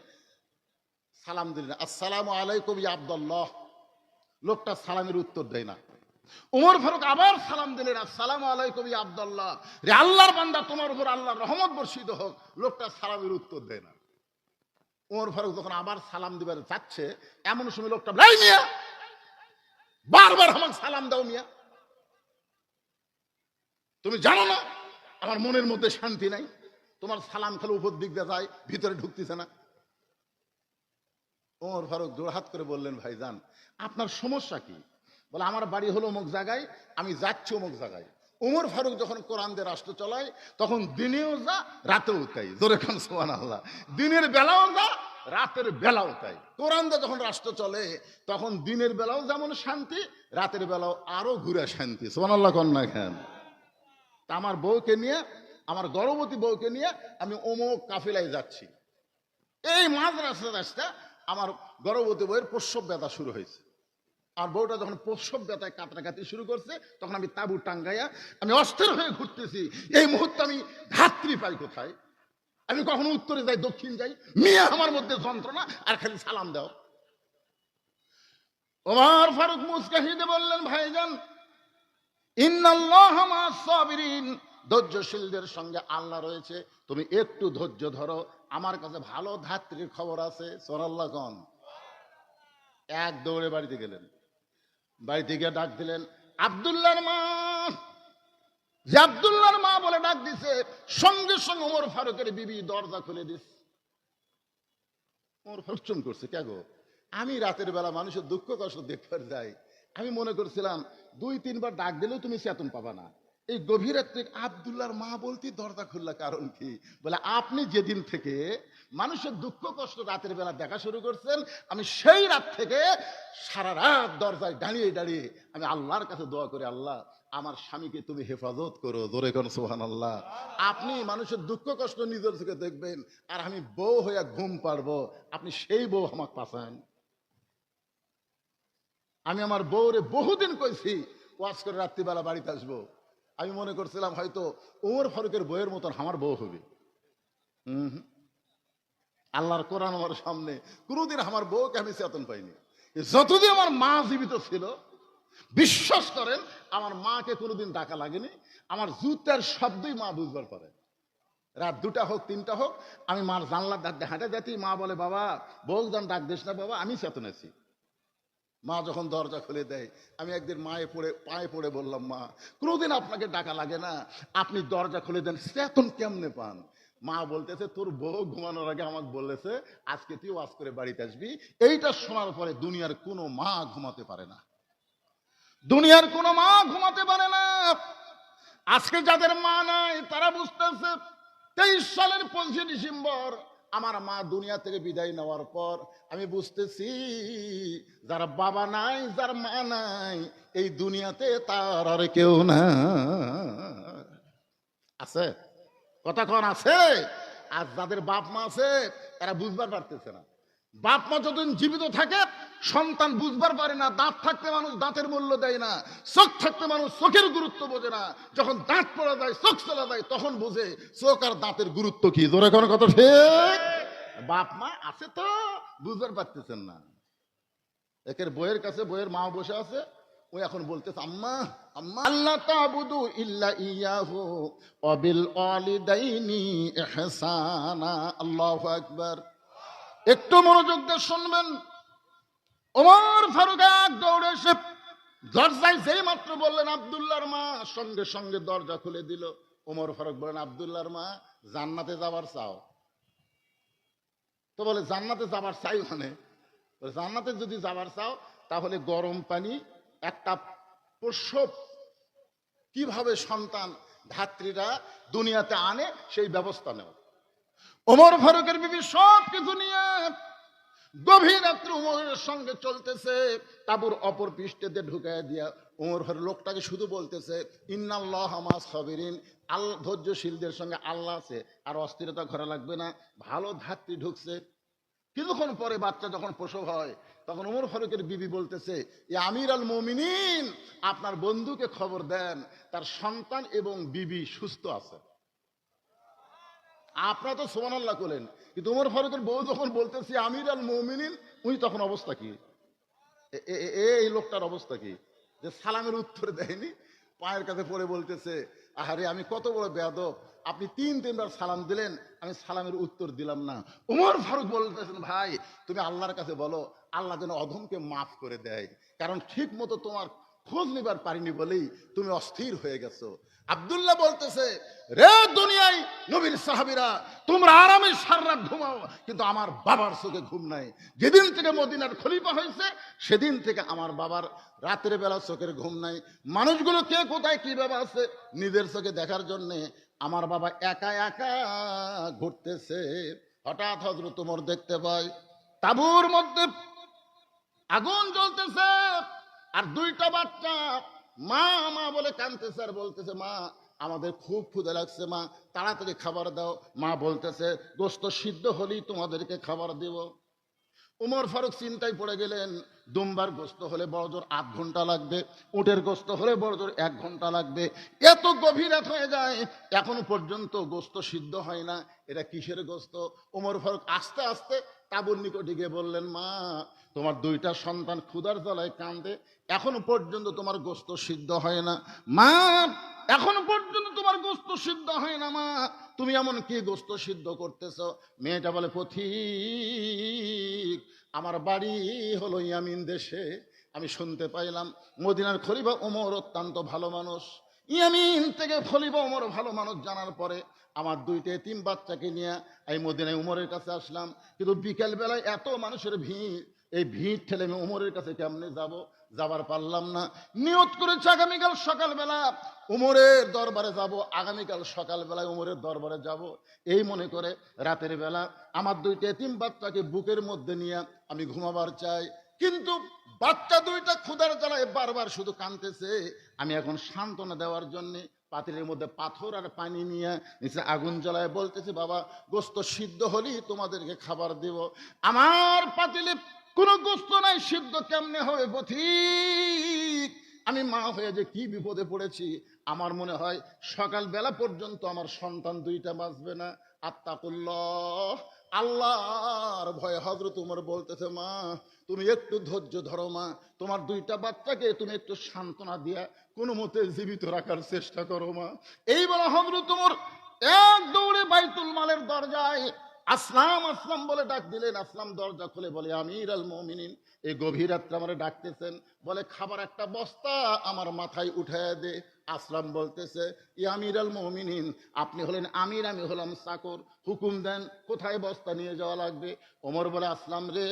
সালাম দিলেন, আসসালামু আলাইকুম ইয়া আব্দুল্লাহ। লোকটা সালামের উত্তর দেয় না। ওমর ফারুক আবার সালাম দিলেন, আসসালামু আলাইকুম ইয়া আব্দুল্লাহ, রে আল্লাহর বান্দা তোমার উপর আল্লাহর রহমত বর্ষিত হোক। লোকটা সালামের উত্তর দেয় না। ওমর ফারুক যখন আবার সালাম দিবার যাচ্ছে, এমন সময় লোকটা বলে, মিয়া বারবার আমাকে সালাম দাও মিয়া, তুমি জানো না আমার মনের মধ্যে শান্তি নাই, তোমার সালাম খেলে উপর দিক দিয়ে যায়, ভিতরে ঢুকতেছে না। ওমর ফারুক জোড়হাত করে বললেন, ভাইজান আপনার সমস্যা কি? বলে, আমার বাড়ি হলো অমুক জায়গায়, আমি যাচ্ছি অমুক জায়গায়। ওমর ফারুক যখন কোরআন দিয়ে রাষ্ট্র চলায়, তখন দিনেও যা রাতেও তাই। জোরে খান সুবহানাল্লাহ। দিনের বেলাও যা রাতের বেলাও তাই। কোরআন দিয়ে যখন রাষ্ট্র চলে, তখন দিনের বেলাও যেমন শান্তি, রাতের বেলাও আরো ঘুরে শান্তি। সুবহানাল্লাহ কোন না কেন? তা আমার বউকে নিয়ে, আমার গর্ভবতী বউকে নিয়ে আমি অমুক কাফিলায় যাচ্ছি। এই মাঝ রাস্তা আমার গর্ভবতী বউয়ের প্রসব ব্যথা শুরু হয়েছে। আর বউটা যখন প্রসব ব্যথায় কাতরাকাতি শুরু করছে, তখন আমি তাবু টাঙ্গাইয়া আমি অস্থির হয়ে ঘুরতেছি। এই মুহূর্তে আমি ধাত্রী পাই কোথায়? আমি কখনো উত্তরে যাই, দক্ষিণ যাই, মিয়া আমার মধ্যে যন্ত্রণা আর খালি সালাম দাও। ওমর ফারুক মুস্কা হেসে বললেন, ভাইজান ইন্নাল্লাহা মা'আস সাবিরিন, ধৈর্যশীলদের সঙ্গে আল্লাহ রয়েছে, তুমি একটু ধৈর্য ধরো, আমার কাছে ভালো ধাত্রীর খবর আছে। সুবহানাল্লাহ কোন? এক দৌড়ে বাড়িতে গেলেন, বাড়িতে গিয়ে ডাক দিলেন, আব্দুল্লাহর মা। যে আব্দুল্লাহর মা বলে ডাক দিছে, সঙ্গে সঙ্গে ওমর ফারুকের বিবি দরজা খুলে দিস। ওমর ফারুক চুম করছে, কে গো? আমি রাতের বেলা মানুষের দুঃখ কষ্ট দেখবার যাই, আমি মনে করছিলাম 2-3 বার ডাক দিলেও তুমি চেতন পাবা না। এই গভীর রাত্রে আব্দুল্লাহর মা বলতে দরজা খুললা, কারণ কি? বলে, আপনি যেদিন থেকে মানুষের দুঃখ কষ্ট রাতের বেলা দেখা শুরু করছেন, আমি সেই রাত থেকে সারা রাত দরজায় দাঁড়িয়ে দাঁড়িয়ে আমি আল্লাহর কাছে দোয়া করি, আল্লাহ আমার স্বামীকে তুমি হেফাজত করো। জোরে কোন সুবহানাল্লাহ। আপনি মানুষের দুঃখ কষ্ট নিজের চোখে দেখবেন, আর আমি বউ হইয়া ঘুম পারবো, আপনি সেই বউ আমাকে পাঠান। আমি আমার বউরে বহুদিন কইছি ওয়াজ করে রাত্রিবেলা বাড়িতে আসবো। আমি মনে করছিলাম হয়তো ওমর ফারুকের বউয়ের মতন আমার বউ হবে। আল্লাহর কোরআন আমার সামনে, কোনোদিন আমার বউকে আমি চেতন পাইনি। যতদিন আমার মা জীবিত ছিল, বিশ্বাস করেন আমার মাকে কোনোদিন ডাকা লাগেনি। আমার জুতার শব্দই মা বুঝবার পারে। রাত 2টা হোক 3টা হোক, আমি মার জানলার ধার দিয়ে হাঁটে যেতেই মা বলে, বাবা বউ যান ডাক দিস না বাবা, আমি চেতন আছি। মা যখন দরজা খুলে দেয়, আমি একদিন পায়ে পড়ে বললাম, মা কোনোদিন আপনাকে ডাকা লাগে না, আপনি দরজা খুলে দেন, চেতন কেমনে পান? মা বলতেছে, তোর বউ ঘুমানোর আগে আমাকে বলেছে আজকে তুই ওয়াজ করে বাড়িতে আসবি। এইটা শোনার পরে দুনিয়ার কোনো মা ঘুমাতে পারে না, দুনিয়ার কোনো মা ঘুমাতে পারে না। আজকে যাদের মা নাই তারা বুঝতেছে, 23 সালের 25 ডিসেম্বর আমার মা দুনিয়া থেকে বিদায় নেওয়ার পর আমি বুঝতেছি, যার বাবা নাই, যার মা নাই, এই দুনিয়াতে তার আর কেউ না আছে। কথা কোন আছে? আর যাদের বাপ মা আছে এরা বুঝবার পারতেছে না। বাপ মা যতদিন জীবিত থাকে সন্তান বুঝবার পারে না। দাঁত থাকতে মানুষ দাঁতের মূল্য দেয় না, চোখ থাকতে মানুষ চোখের গুরুত্ব বোঝে না। যখন দাঁত পড়ে যায়, চোখ চলে যায়, তখন বুঝে চোখ আর দাঁতের গুরুত্ব কি। জোরে কোনো কথা ঠিক? বাপ মা আছে তো বুঝবার পারতেছেন না। একের বইয়ের কাছে বইয়ের মা বসে আছে, ও এখন বলতেছে, আম্মা আম্মা আল্লাহ তাবুদু ইল্লা ইয়াহু ওয়া বিল ওয়ালিদাইনি ইহসানা। আল্লাহু আকবার। একটু মনোযোগ দিয়ে শুনবেন। ওমর ফারুক এক দৌড়ে এসে দরজায় যেই মাত্র বললেন আব্দুল্লাহর মা, সঙ্গে সঙ্গে দরজা খুলে দিল। ওমর ফারুক বলেন, আব্দুল্লাহর মা জান্নাতে যাবার চাও? তো বলে, জান্নাতে যাবার চাই মানে? জান্নাতে যদি যাবার চাও তাহলে গরম পানি একটা প্রসব কিভাবে সন্তান ধাত্রীরা দুনিয়াতে আনে সেই ব্যবস্থা নেও। ওমর ফারুকের বিবি সব কিছু নিয়ে গভীর রাত্রে ওমরের সঙ্গে চলতেছে, তাবুর অপর পৃষ্ঠে ঢুকায় দিয়া ওমর ফারুক লোকটাকে শুধু বলতেছে, ইন্নাল্লাহা মা'আস সাবিরিন, আল্লাহ ধৈর্যশীলদের সঙ্গে আল্লাহ আছে, আর অস্থিরতা ঘরে লাগবে না। ভালো ধাত্রী ঢুকছে। কিছুক্ষণ পরে বাচ্চা যখন প্রসব হয়, তখন ওমর ফারুকের বিবি বলতেছে, এ আমির আল মুমিনিন, আপনার বন্ধুকে খবর দেন তার সন্তান এবং বিবি সুস্থ আছে। আপনারা তো সুবহানাল্লাহ করলেন, কিন্তু ওমর ফারুকের বউ যখন বলতেছে আমির আল মুমিনিন, উনি তখন অবস্থা কি? এই লোকটার অবস্থা কি যে সালামের উত্তর দেয়নি, পায়ের কাছে পড়ে বলতেছে, আহারে আমি কত বড় বেয়াদব, আপনি 3-3 বার সালাম দিলেন, আমি সালামের উত্তর দিলাম না। উমর ফারুক বলতেছেন, ভাই তুমি আল্লাহর কাছে বলো আল্লাহ যেন অধমকে মাফ করে দেয়, কারণ ঠিক মতো তোমার খোঁজ নিবার পারিনি বলেই তুমি অস্থির হয়ে গেছো। আব্দুল্লাহ বলতেছে, রে দুনিয়ায় নবীর সাহাবীরা, তোমরা আরামে সারা রাত ঘুমাও, কিন্তু আমার বাবার চোখে ঘুম নাই। যেদিন থেকে মদিনার খলিফা হয়েছে সেদিন থেকে আমার বাবার রাতের বেলা চোখের ঘুম নাই। মানুষগুলো কে কোথায় কিভাবে আছে নিজের চোখে দেখার জন্যে আমার বাবা একা একা ঘুরতেছে। হঠাৎ হযরত ওমর দেখতে পায় তাঁবুর মধ্যে আগুন জ্বলতেছে, আর দুইটা বাচ্চা মা মা বলে কাঁদতেছে আর বলতেছে, মা আমাদের খুব ক্ষুধা লাগছে, মা তাড়াতাড়ি খাবার দাও। মা বলতেছে, গোশত সিদ্ধ হলেই তোমাদেরকে খাবার দেব। উমর ফারুক চিন্তায় পড়ে গেলেন, দুম্বার গোশত হলে বড় জোর 8 ঘন্টা লাগবে, উটের গোশত হলে বড় জোর 1 ঘন্টা লাগবে। এত গভীর রাত হয়ে যায়, এখনো পর্যন্ত গোশত সিদ্ধ হয় না, এটা কিসের গোশত? উমর ফারুক আস্তে আস্তে তাঁবুর নিকটে গিয়ে বললেন, মা তোমার দুইটা সন্তান ক্ষুধার জ্বালায় কান্দে, এখনো পর্যন্ত তোমার গোশত সিদ্ধ হয় না। মা এখনো পর্যন্ত তোমার গোশত সিদ্ধ হয় না, মা তুমি এমন কি গোশত সিদ্ধ করতেছ? মেয়েটা বলে, পথিক আমার বাড়ি হলো ইয়ামিন দেশে, আমি শুনতে পাইলাম মদিনার খলিফা ওমর অত্যন্ত ভালো মানুষ। ইয়ামিন থেকে খলিফা ওমর ভালো মানুষ জানার পরে আমার দুইটা এতিম বাচ্চাকে নিয়ে এই মদিনায় উমরের কাছে আসলাম, কিন্তু বিকেল বেলায় এত মানুষের ভিড়, এই ভিড় ঠেলে আমি উমরের কাছে কেমনে যাব? যাবার পারলাম না। নিয়ত করেছে আগামীকাল সকালবেলা উমরের দরবারে যাব, আগামীকাল সকালবেলায় উমরের দরবারে যাব। এই মনে করে রাতের বেলা আমার দুইটা এতিম বাচ্চাকে বুকের মধ্যে নিয়ে আমি ঘুমাবার চাই, কিন্তু বাচ্চা দুইটা ক্ষুধার জ্বালায় বারবার শুধু কাঁদতেছে। আমি এখন সান্ত্বনা দেওয়ার জন্যে পাতিলের মধ্যে পাথর আর পানি নিয়ে নিচে আগুন জ্বালায় বলতেছে, বাবা গোশত সিদ্ধ হলেই তোমাদেরকে খাবার দেব। আমার পাতিলে কোনো গোশত নাই, সিদ্ধ কেমনে হবে? পথিক আমি মা হয়ে যে কি বিপদে পড়েছি, আমার মনে হয় সকালবেলা পর্যন্ত আমার সন্তান দুইটা বাঁচবে না। আত্তাকুল্লাহ, আল্লাহর ভয়ে হযরত ওমর বলতেছে, মা তুমি একটু ধৈর্য ধরো, মা তোমার দুইটা বাচ্চাকে তুমি একটু সান্ত্বনা দিয়া কোনো মতে জীবিত রাখার চেষ্টা করো, মা। এই বলে হযরত ওমর এক দৌড়ে বাইতুল মালের দরজায় আসলাম আসলাম বলে ডাক দিলেন। আসলাম দরজা খুলে বলে, আমির আল মুমিনিন, এই গভীর রাত্রে আমার ডাকতেছেন, বলে খাবার একটা বস্তা আমার মাথায় উঠায় দে। আসলাম বলতেছে, ই আমির আল মুমিনিন, আপনি হলেন আমির, আমি হলাম চাকর, হুকুম দেন কোথায় বস্তা নিয়ে যাওয়া লাগবে। ওমর বলে, আসলাম রে,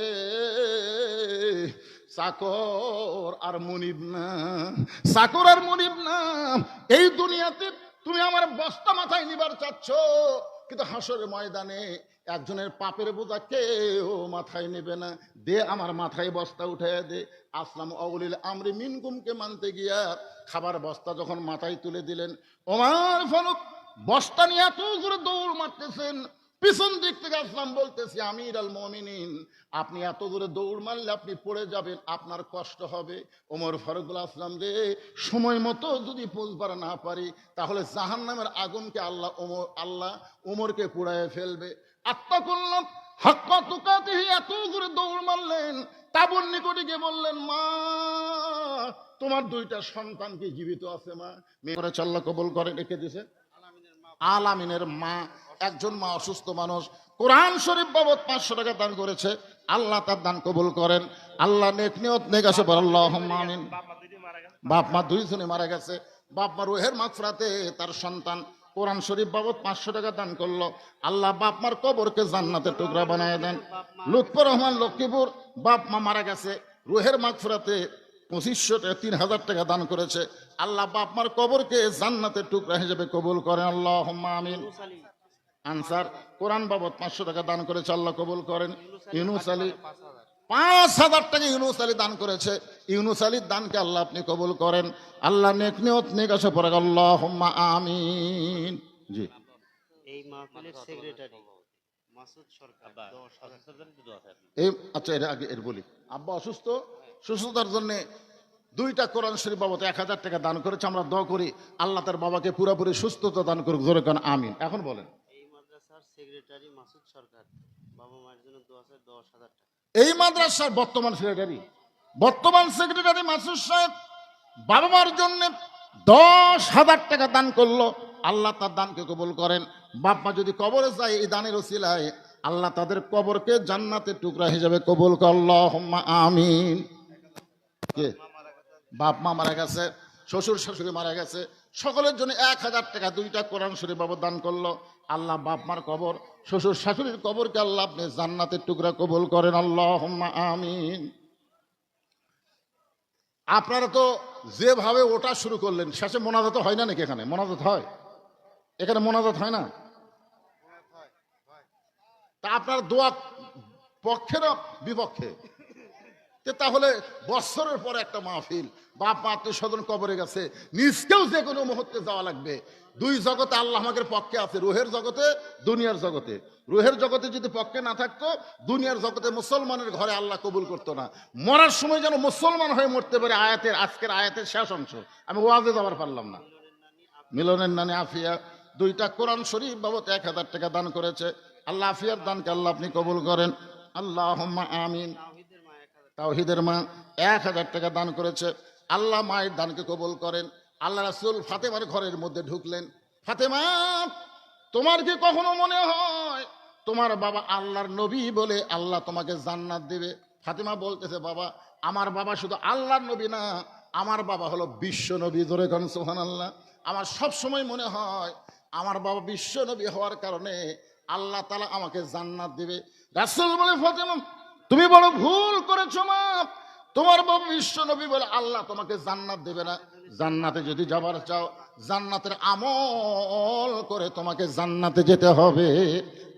চাকর আর মুনিব না, চাকর আর মুনিব না। এই দুনিয়াতে তুমি আমার বস্তা মাথায় নিবার চাচ্ছ, কিন্তু হাসরের ময়দানে একজনের পাপের বোঝা কেউ মাথায় নেবে না, দে আমার মাথায় বস্তা উঠাইয়া দে। আসলাম অউলিল আমরি মিনকুমকে মানতে গিয়া খাবার বস্তা যখন মাথায় তুলে দিলেন, ওমর ফারুক বস্তা নিয়ে এত জোরে দৌড় মারতেছেন, পিছন দিক থেকে আসলাম বলতেছি, আমির আল মুমিনিন, আপনি এত দূরে দৌড় মারলে আপনি পড়ে যাবেন, আপনার কষ্ট হবে। ওমর ফারুক আসলাম রে, সময় মতো যদি পৌঁছবার না পারি তাহলে জাহান্নামের আগুনকে আল্লাহ ওমরকে পোড়ায় ফেলবে। আত্মা করলাম হাক্কা তুকাতিহি, এত দূরে দৌড় মারলেন, তাবুর নিকটে গিয়ে বললেন, মা তোমার দুইটা সন্তান কি জীবিত আছে? মা মেয়ে করে চাল্লা কবুল করে রেখে দিছে। আলামিনের মা, একজন মা অসুস্থ মানুষ, কোরআন শরীফ বাবদ 500 টাকা দান করেছে, আল্লাহ তার দান কবুল করেন। আল্লাহ নেক নিয়ত নেক আসে বল আল্লাহুম্মা আমিন। বাপ মা দুইজনে মারা গেছে, বাপ মা রুহের মাগফিরাতে তার সন্তান কোরআন শরীফ বাবদ 500 টাকা দান করলো, আল্লাহ বাপ মার কবরকে জান্নাতের টুকরা বানায় দেন। লুৎফর রহমান লক্ষ্মীপুর, বাপ মা মারা গেছে, রুহের মাগফিরাতে 2500 টাকা 3000 টাকা দান করেছে, আল্লাহ বাপ মার কবরকে জান্নাতের টুকরা হিসেবে কবুল করেন আল্লাহুম্মা আমিন। আনসার কোরআন বাবদ 500 টাকা দান করেছে, আল্লাহ কবুল করেন। ইউনুস আলী 5000 টাকা ইউনুস আলী দান করেছে, ইউনুস আলীর দানকে আল্লাহ আপনি কবুল করেন। আল্লাহ নেক নিয়ত নেক আসে পড়ে আল্লাহুম্মা আমিন। জি, এই মাহফিলের সেক্রেটারি মাসুদ সরকার এই আচ্ছা এর আগে এর বলি, আব্বা অসুস্থ, সুস্থতার জন্য দুইটা কোরআন শরীফ বাবদ 1000 টাকা দান করেছে। আমরা দোয়া করি আল্লাহ তার বাবাকে পুরোপুরি সুস্থতা দান করুক, জোরে কান আমিন। এখন বলেন, এই মাদ্রাসার সেক্রেটারি মাসুদ সরকার বাবা মায়ের জন্য দোয়া আছে 10,000 টাকা। এই মাদ্রাসার বর্তমান সেক্রেটারি মাসুদ সাহেব বাবা মার জন্য 10,000 টাকা দান করলো, আল্লাহ তার দানকে কবুল করেন। বাপ মা যদি কবরে যায় এই দানের ওসিলায় আল্লাহ তাদের কবরকে জান্নাতের টুকরা হিসেবে কবুল কর, আল্লাহুম্মা আমিন। কে? বাপ মা মারা গেছে, শ্বশুর শাশুড়ি মারা গেছে, সকলের জন্য 1000 টাকা 2টা কোরআন শরীফ বাবা দান করলো। আল্লাহ বাপ মার কবর, শ্বশুর শাশুড়ির কবরকে আল্লাহ আপনি জান্নাতের টুকরা কবুল করেন, আল্লাহুম্মা আমিন। আপনারা তো যেভাবে ওটা শুরু করলেন, শেষে মোনাজাত হয় না নাকি? এখানে মোনাজাত হয়? এখানে মোনাজাত হয় না? তা আপনার দোয়া পক্ষে না বিপক্ষে? তাহলে বছরের পর একটা মাহফিল, বাপ মা আত্মীয় স্বজন কবরে গেছে, নিজকেও যে কোনো মুহূর্তে যাওয়া লাগবে। দুই জগতে আল্লাহ আমাদের পক্ষে আছে, রুহের জগতে, দুনিয়ার জগতে। রুহের জগতে যদি পক্ষে না থাকতো, দুনিয়ার জগতে মুসলমানের ঘরে আল্লাহ কবুল করতো না। মরার সময় যেন মুসলমান হয়ে মরতে পারে। আজকের আয়াতের শেষ অংশ আমি ওয়াজে যাবার পারলাম না। মিলনের নানি আফিয়া 2টা কোরআন শরীফ বাবদ 1000 টাকা দান করেছে। আল্লাহ আফিয়ার দানকে আল্লাহ আপনি কবুল করেন, আল্লাহুম্মা আমিন। তাওহীদের মা 1000 টাকা দান করেছে, আল্লাহ মায়ের দানকে কবুল করেন। আল্লাহ রাসূল ফাতেমার ঘরের মধ্যে ঢুকলেন। ফাতেমা, তোমার কি কখনো মনে হয় তোমার বাবা আল্লাহর নবী বলে আল্লাহ তোমাকে জান্নাত দেবে? ফাতেমা বলতেছে, বাবা, আমার বাবা শুধু আল্লাহর নবী না, আমার বাবা হলো বিশ্ব নবী। জোরে কোন সুবহানাল্লাহ। আমার সব সময় মনে হয় আমার বাবা বিশ্ব নবী হওয়ার কারণে আল্লাহ তাআলা আমাকে জান্নাত দিবে। রাসূল বলে, ফাতেমা, তুমি বড় ভুল করেছো মা। তোমার বাবা বিশ্ব নবী বলে আল্লাহ তোমাকে জান্নাত দেবে না। জান্নাতে যদি যাবার চাও, জান্নাতের আমল করে তোমাকে জান্নাতে যেতে হবে।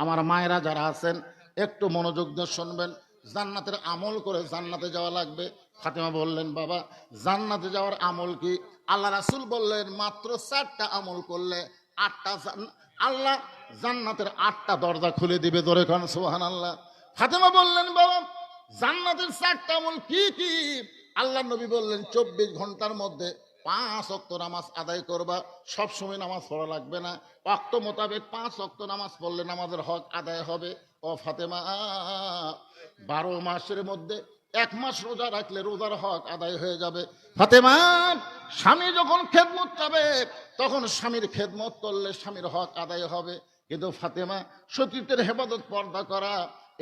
আমার মায়েরা যারা আছেন একটু মনোযোগ দিয়ে শুনবেন। জান্নাতের আমল করে জান্নাতে যাওয়া লাগবে। ফাতেমা বললেন, বাবা, জান্নাতে যাওয়ার আমল কি? আল্লাহ রাসূল বললেন, মাত্র 4টা আমল করলে 8টা আল্লাহ জান্নাতের 8টা দরজা খুলে দিবে। ধরে খান সুবহানাল্লাহ। ফাতেমা বললেন, বাবা, জান্নাতের 4টা আমল কি কি? আল্লাহ নবী বললেন, 24 ঘন্টার মধ্যে 5 ওয়াক্ত নামাজ আদায় করবা। সব সময় নামাজ পড়া লাগবে না, ওয়াক্ত মোতাবেক 5 ওয়াক্ত নামাজ পড়লে নামাজের হক আদায় হবে। ও ফাতেমা, 12 মাসের মধ্যে 1 মাস রোজা রাখলে রোজার হক আদায় হয়ে যাবে। ফাতেমা, স্বামী যখন খেদমত চাবে তখন স্বামীর খেদমত করলে স্বামীর হক আদায় হবে। কিন্তু ফাতেমা, সতীত্বের হেফাজত, পর্দা করা,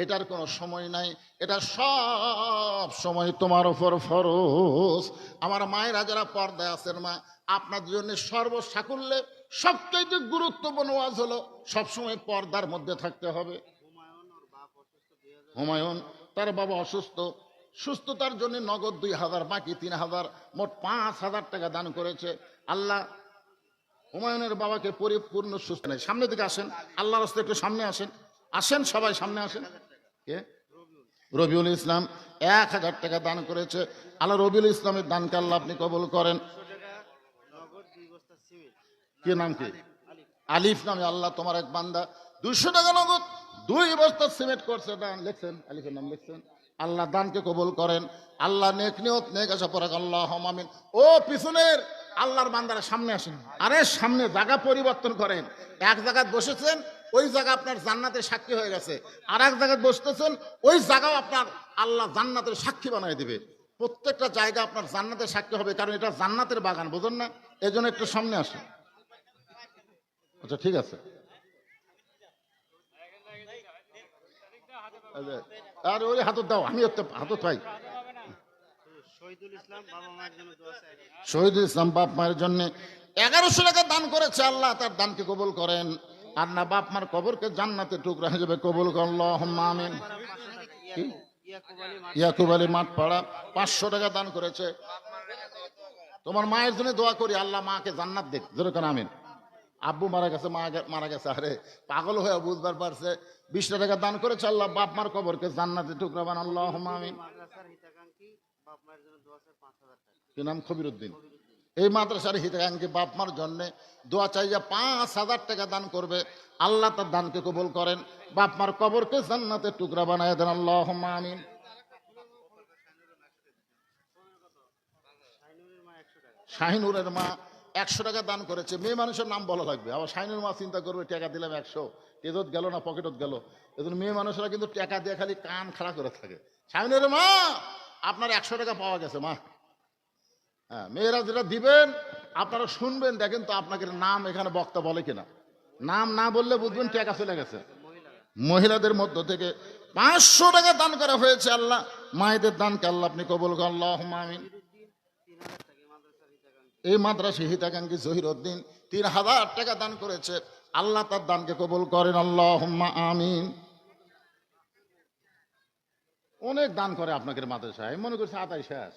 এটার কোনো সময় নাই। এটা সব সময় তোমার উপর ফরজ। আমার মায়েরা যারা পর্দায় আছেন, মা, আপনার জন্য সর্বসাকুল্যে সবচেয়ে গুরুত্বপূর্ণ ওয়াজ হলো সবসময় পর্দার মধ্যে থাকতে হবে। হুমায়ুন, তার বাবা অসুস্থ, সুস্থতার জন্য নগদ 2000, বাকি 3000, মোট 5000 টাকা দান করেছে। আল্লাহ হুমায়ুনের বাবাকে পরিপূর্ণ সুস্থ নেই। সামনের দিকে আসেন, আল্লাহর রাস্তায় একটু সামনে আসেন। আসেন সবাই, সামনে আসেন। কে? রবিউল ইসলাম 1000 টাকা দান করেছে। আল্লাহ রবিউল ইসলামের দানকে আল্লাহ আপনি কবুল করেন। কি নাম? কি? আলিফ নামে আল্লাহ তোমার এক বান্দা 200 টাকা নগদ 2 বস্তা সিমেন্ট করছে দান। লিখছেন, আলিফের নাম লিখছেন। আল্লাহ দানকে কবুল করেন। আল্লাহ নেক নিয়ত নেক আশা পরাক, আল্লাহুম্মা আমিন। ও পিছনের আল্লাহর বান্দারা সামনে আসেন। আরে সামনে জায়গা পরিবর্তন করেন। এক জায়গায় বসেছেন, ওই জায়গা আপনার জান্নাতের সাক্ষী হয়ে গেছে। আর এক জায়গায় বসতেছেন, ওই জায়গাও আপনার আল্লাহ জান্নাতের সাক্ষী বানায় দিবে। প্রত্যেকটা জায়গা আপনার জান্নাতের সাক্ষী হবে, কারণ এটা জান্নাতের বাগান, বুঝুন না? এই জন্য একটু সামনে আসেন। আচ্ছা, ঠিক আছে। আর ওই হাতত দাও, আমি হাতত পাই। শহীদুল ইসলাম বাবা মায়ের জন্য দোয়া চাই। শহীদুল ইসলাম বাপ মায়ের জন্য 1100 টাকা দান করেছে। আল্লাহ তার দানকে কবুল করেন। আর না বাপ মার কবরকে জান্নাতের টুকরা হিসেবে কবুল করেন, আল্লাহুম্মা আমিন। ইয়াকুব আলী মাঠপাড়া 500 টাকা দান করেছে। তোমার মায়ের জন্য দোয়া করি, আল্লাহ মাকে জান্নাত দেখ। যেরকম আমিন। আব্বু মারা গেছে, মা মারা গেছে, আরে পাগল হয়ে বুঝবার পারছে। 20 টাকা দান করেছে। আল্লাহ বাপ মার কবরকে জান্নাতের টুকরা বানান, আল্লাহুম্মা আমিন। কি নাম? খবিরউদ্দিন। এই মাদ্রাসার হিতাকাঙ্ক্ষী বাপ মার জন্য দোয়া চাই যে 5000 টাকা দান করবে। আল্লাহ তার দানকে কবুল করেন, বাপ মার কবরকে জান্নাতের টুকরা বানায় দেন, আল্লাহুম্মা আমিন। শাহিনুরের মা 100 টাকা দান করেছে। মেয়ে মানুষের নাম বলা লাগবে, আবার শাহিনুর মা চিন্তা করবে টাকা দিলাম 100, এজত গেল না পকেটত গেল। এজন্য মেয়ে মানুষেরা কিন্তু টাকা দিয়ে খালি কান খাড়া করে থাকে। শাহিনুরের মা, আপনার 100 টাকা পাওয়া গেছে মা। হ্যাঁ, মেয়েরা যেটা দিবেন আপনারা শুনবেন, দেখেন তো আপনাকে নাম এখানে বক্তা বলে কিনা। নাম না বললে বুঝবেন টাকা চলে গেছে। মহিলারা মহিলাদের মধ্য থেকে 500 টাকা দান করা হয়েছে। আল্লাহ মায়েদের দানকে আল্লাহ আপনি কবুল করুন, আল্লাহুম্মা আমিন। এই মাদ্রাসা হিতাকাঙ্ক্ষী জহিরউদ্দিন 3000 টাকা দান করেছে। আল্লাহ তার দানকে কবুল করেন, আল্লাহুম্মা আমিন। অনেক দান করে আপনাদের মাদ্রাসায়, আমি মনে করছি আদায় শেষ।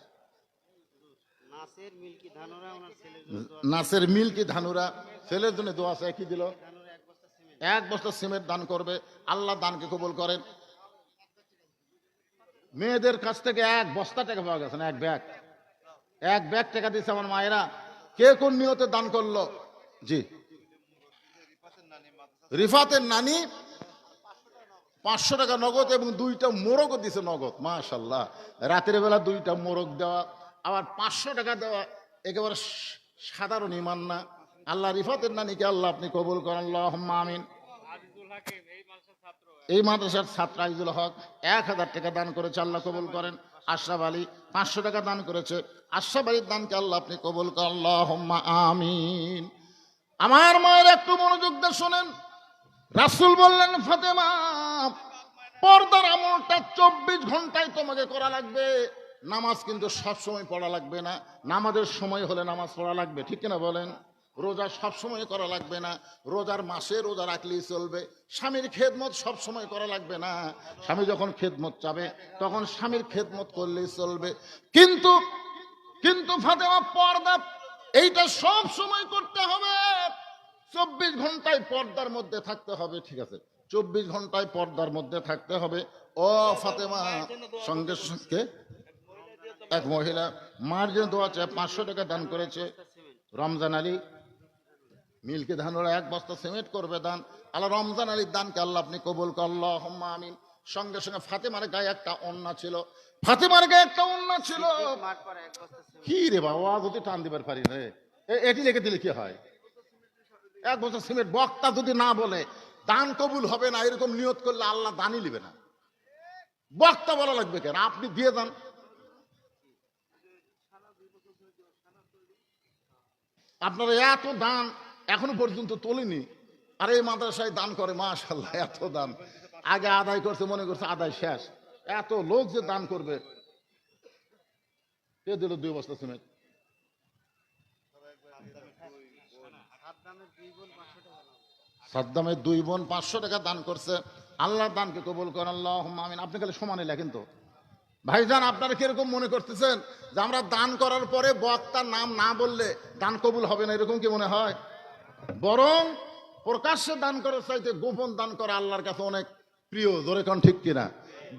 নাসের মিল্কি ধানোরা ওনার ছেলের জন্য দোয়া নাসের মিল্কি ধানুরা ছেলের জন্য দোয়া আছে, কি দিল? ধানোরা 1 বস্তা সিমেন্ট 1 বস্তা সিমেন্ট দান করবে। আল্লাহ দানকে কবুল করেন। মেয়েদের কাছ থেকে 1 বস্তা টাকা পাওয়া গেছে না, 1 ব্যাগ টাকা দিচ্ছে আমার মায়েরা। কে কোন নিয়তে দান করলো? জি, রিফাতের নানি 500 টাকা নগদ এবং 2টা মোরগও দিছে নগদ। মাশাআল্লাহ, রাতের বেলা 2টা মোরগ দেওয়া, আবার 500 টাকা দেওয়া একেবারে সাধারণ ইমান না। আল্লাহ রিফাতের নানিকে আল্লাহ আপনি কবুল করেন, আল্লাহুম্মা আমিন। এই মাদ্রাসার ছাত্র আজিজুল হক 1000 টাকা দান করেছে, আল্লাহ কবুল করেন। আশরাফ আলী 500 টাকা দান করেছে। আশরাফ আলীর দানকে আল্লাহ আপনি কবুল করেন, আল্লাহুম্মা আমিন। আমার মায়ের একটু মনোযোগ দিয়ে শোনেন। রাসূল বললেন, ফাতেমা পর্দার আমলটা 24 ঘন্টায় তোমাকে করা লাগবে। নামাজ কিন্তু সব সময় পড়া লাগবে না, নামাজের সময় হলে নামাজ পড়া লাগবে, ঠিক কিনা বলেন? রোজা সব সময় করা লাগবে না, রোজার মাসে রোজা রাখলেই চলবে। স্বামীর খেদমত সব সময় করা লাগবে না, স্বামী যখন খেদমত চাবে তখন স্বামীর খেদমত করলেই চলবে। কিন্তু কিন্তু ফাতেমা পর্দা এইটা সব সময় করতে হবে, 24 ঘন্টায় পর্দার মধ্যে থাকতে হবে। ঠিক আছে, 24 ঘন্টায় পর্দার মধ্যে থাকতে হবে। ও ফাতেমা, সঙ্গে সঙ্গে এক মহিলা মার জন্য দোয়া চায়, 500 টাকা দান করেছে। রমজান আলী মিল্কি ধানোরা 1 বস্তা সিমেন্ট করবে দান। আল্লাহ রমজান আলীর দানকে আল্লাহ আপনি কবুল করেন, আল্লাহুম্মা আমিন। সঙ্গে সঙ্গে ফাতেমার গায়ে একটা ওন্না ছিল, ফাতেমার গায়ে একটা ওন্না ছিল। মাঠ পরে 1 বস্তা সিমেন্ট কি রে বাবা, যদি টান দিবার পারি না রে, এটি লিখে দিলে কি হয়? 1 বছর সিমেন্ট বক্তা যদি না বলে দান কবুল হবে না, এরকম নিয়ত করলে আল্লাহ দানই নিবে না। বক্তা বলা লাগবে কেন? আপনি দিয়ে দেন। আপনারা এত দান এখনো পর্যন্ত তোলেনি, আর এই মাদ্রাসায় দান করে, মাশাআল্লাহ এত দান। আগে আদায় করছে, মনে করছে আদায় শেষ। এত লোক যে দান করবে। কে দিল 2 বস্তা সিমেন্ট? সাদ্দামের 2 বোন 500 টাকা দান করছে। আল্লাহ দানকে কবুল করেন, আল্লাহুম্মা আমিন। আপনি খালি সমানে লেখেন তো ভাইজান। আপনারা কিরকম মনে করতেছেন যে আমরা দান করার পরে বক্তার নাম না বললে দান কবুল হবে না, এরকম কি মনে হয়? বরং প্রকাশ্যে দান করার চাইতে গোপন দান করা আল্লাহর কাছে অনেক প্রিয়। জোরে কোন ঠিক কিনা?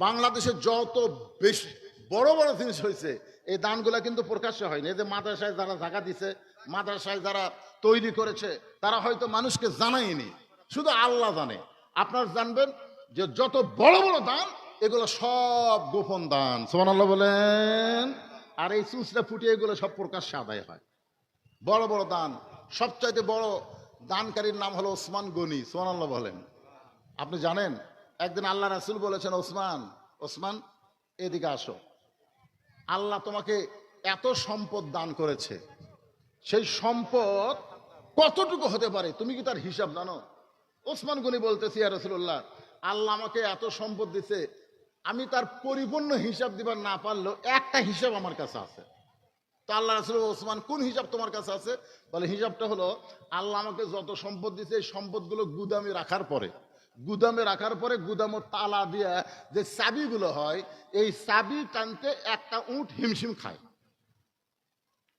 বাংলাদেশে যত বেশি বড় বড় জিনিস হয়েছে, এই দানগুলা কিন্তু প্রকাশ্যে হয়নি। এই যে মাদ্রাসায় যারা জায়গা দিছে, মাদ্রাসায় যারা তৈরি করেছে, তারা হয়তো মানুষকে জানায়নি, শুধু আল্লাহ জানে। আপনারা জানবেন যে যত বড় বড় দান এগুলো সব গোপন দান। সুবহানাল্লাহ বলেন। আর এই চুচরা ফুটিয়ে এগুলো সব প্রকাশ্যে আদায় হয়। বড় বড় দান, সবচাইতে বড় দানকারীর নাম হলো ওসমান গনি। সুবহানাল্লাহ বলেন। আপনি জানেন একদিন আল্লাহ রাসূল বলেছেন, ওসমান ওসমান এদিকে আসো, আল্লাহ তোমাকে এত সম্পদ দান করেছে, সেই সম্পদ কতটুকু হতে পারে তুমি কি তার হিসাব জানো? ওসমান গনি বলতেছি, ইয়া রাসূলুল্লাহ, আল্লাহ আমাকে এত সম্পদ দিছে, আমি তার পরিপূর্ণ হিসাব দিবার না পারলেও একটা হিসাব আমার কাছে আছে। তো আল্লাহ রাসূল, ওসমান কোন হিসাব তোমার কাছে আছে? বলে হিসাবটা হলো, আল্লাহ আমাকে যত সম্পদ দিছে এই সম্পদগুলো গুদামে রাখার পরে গুদামের তালা দিয়ে যে চাবিগুলো হয়, এই চাবি টানতে একটা উট হিমশিম খায়।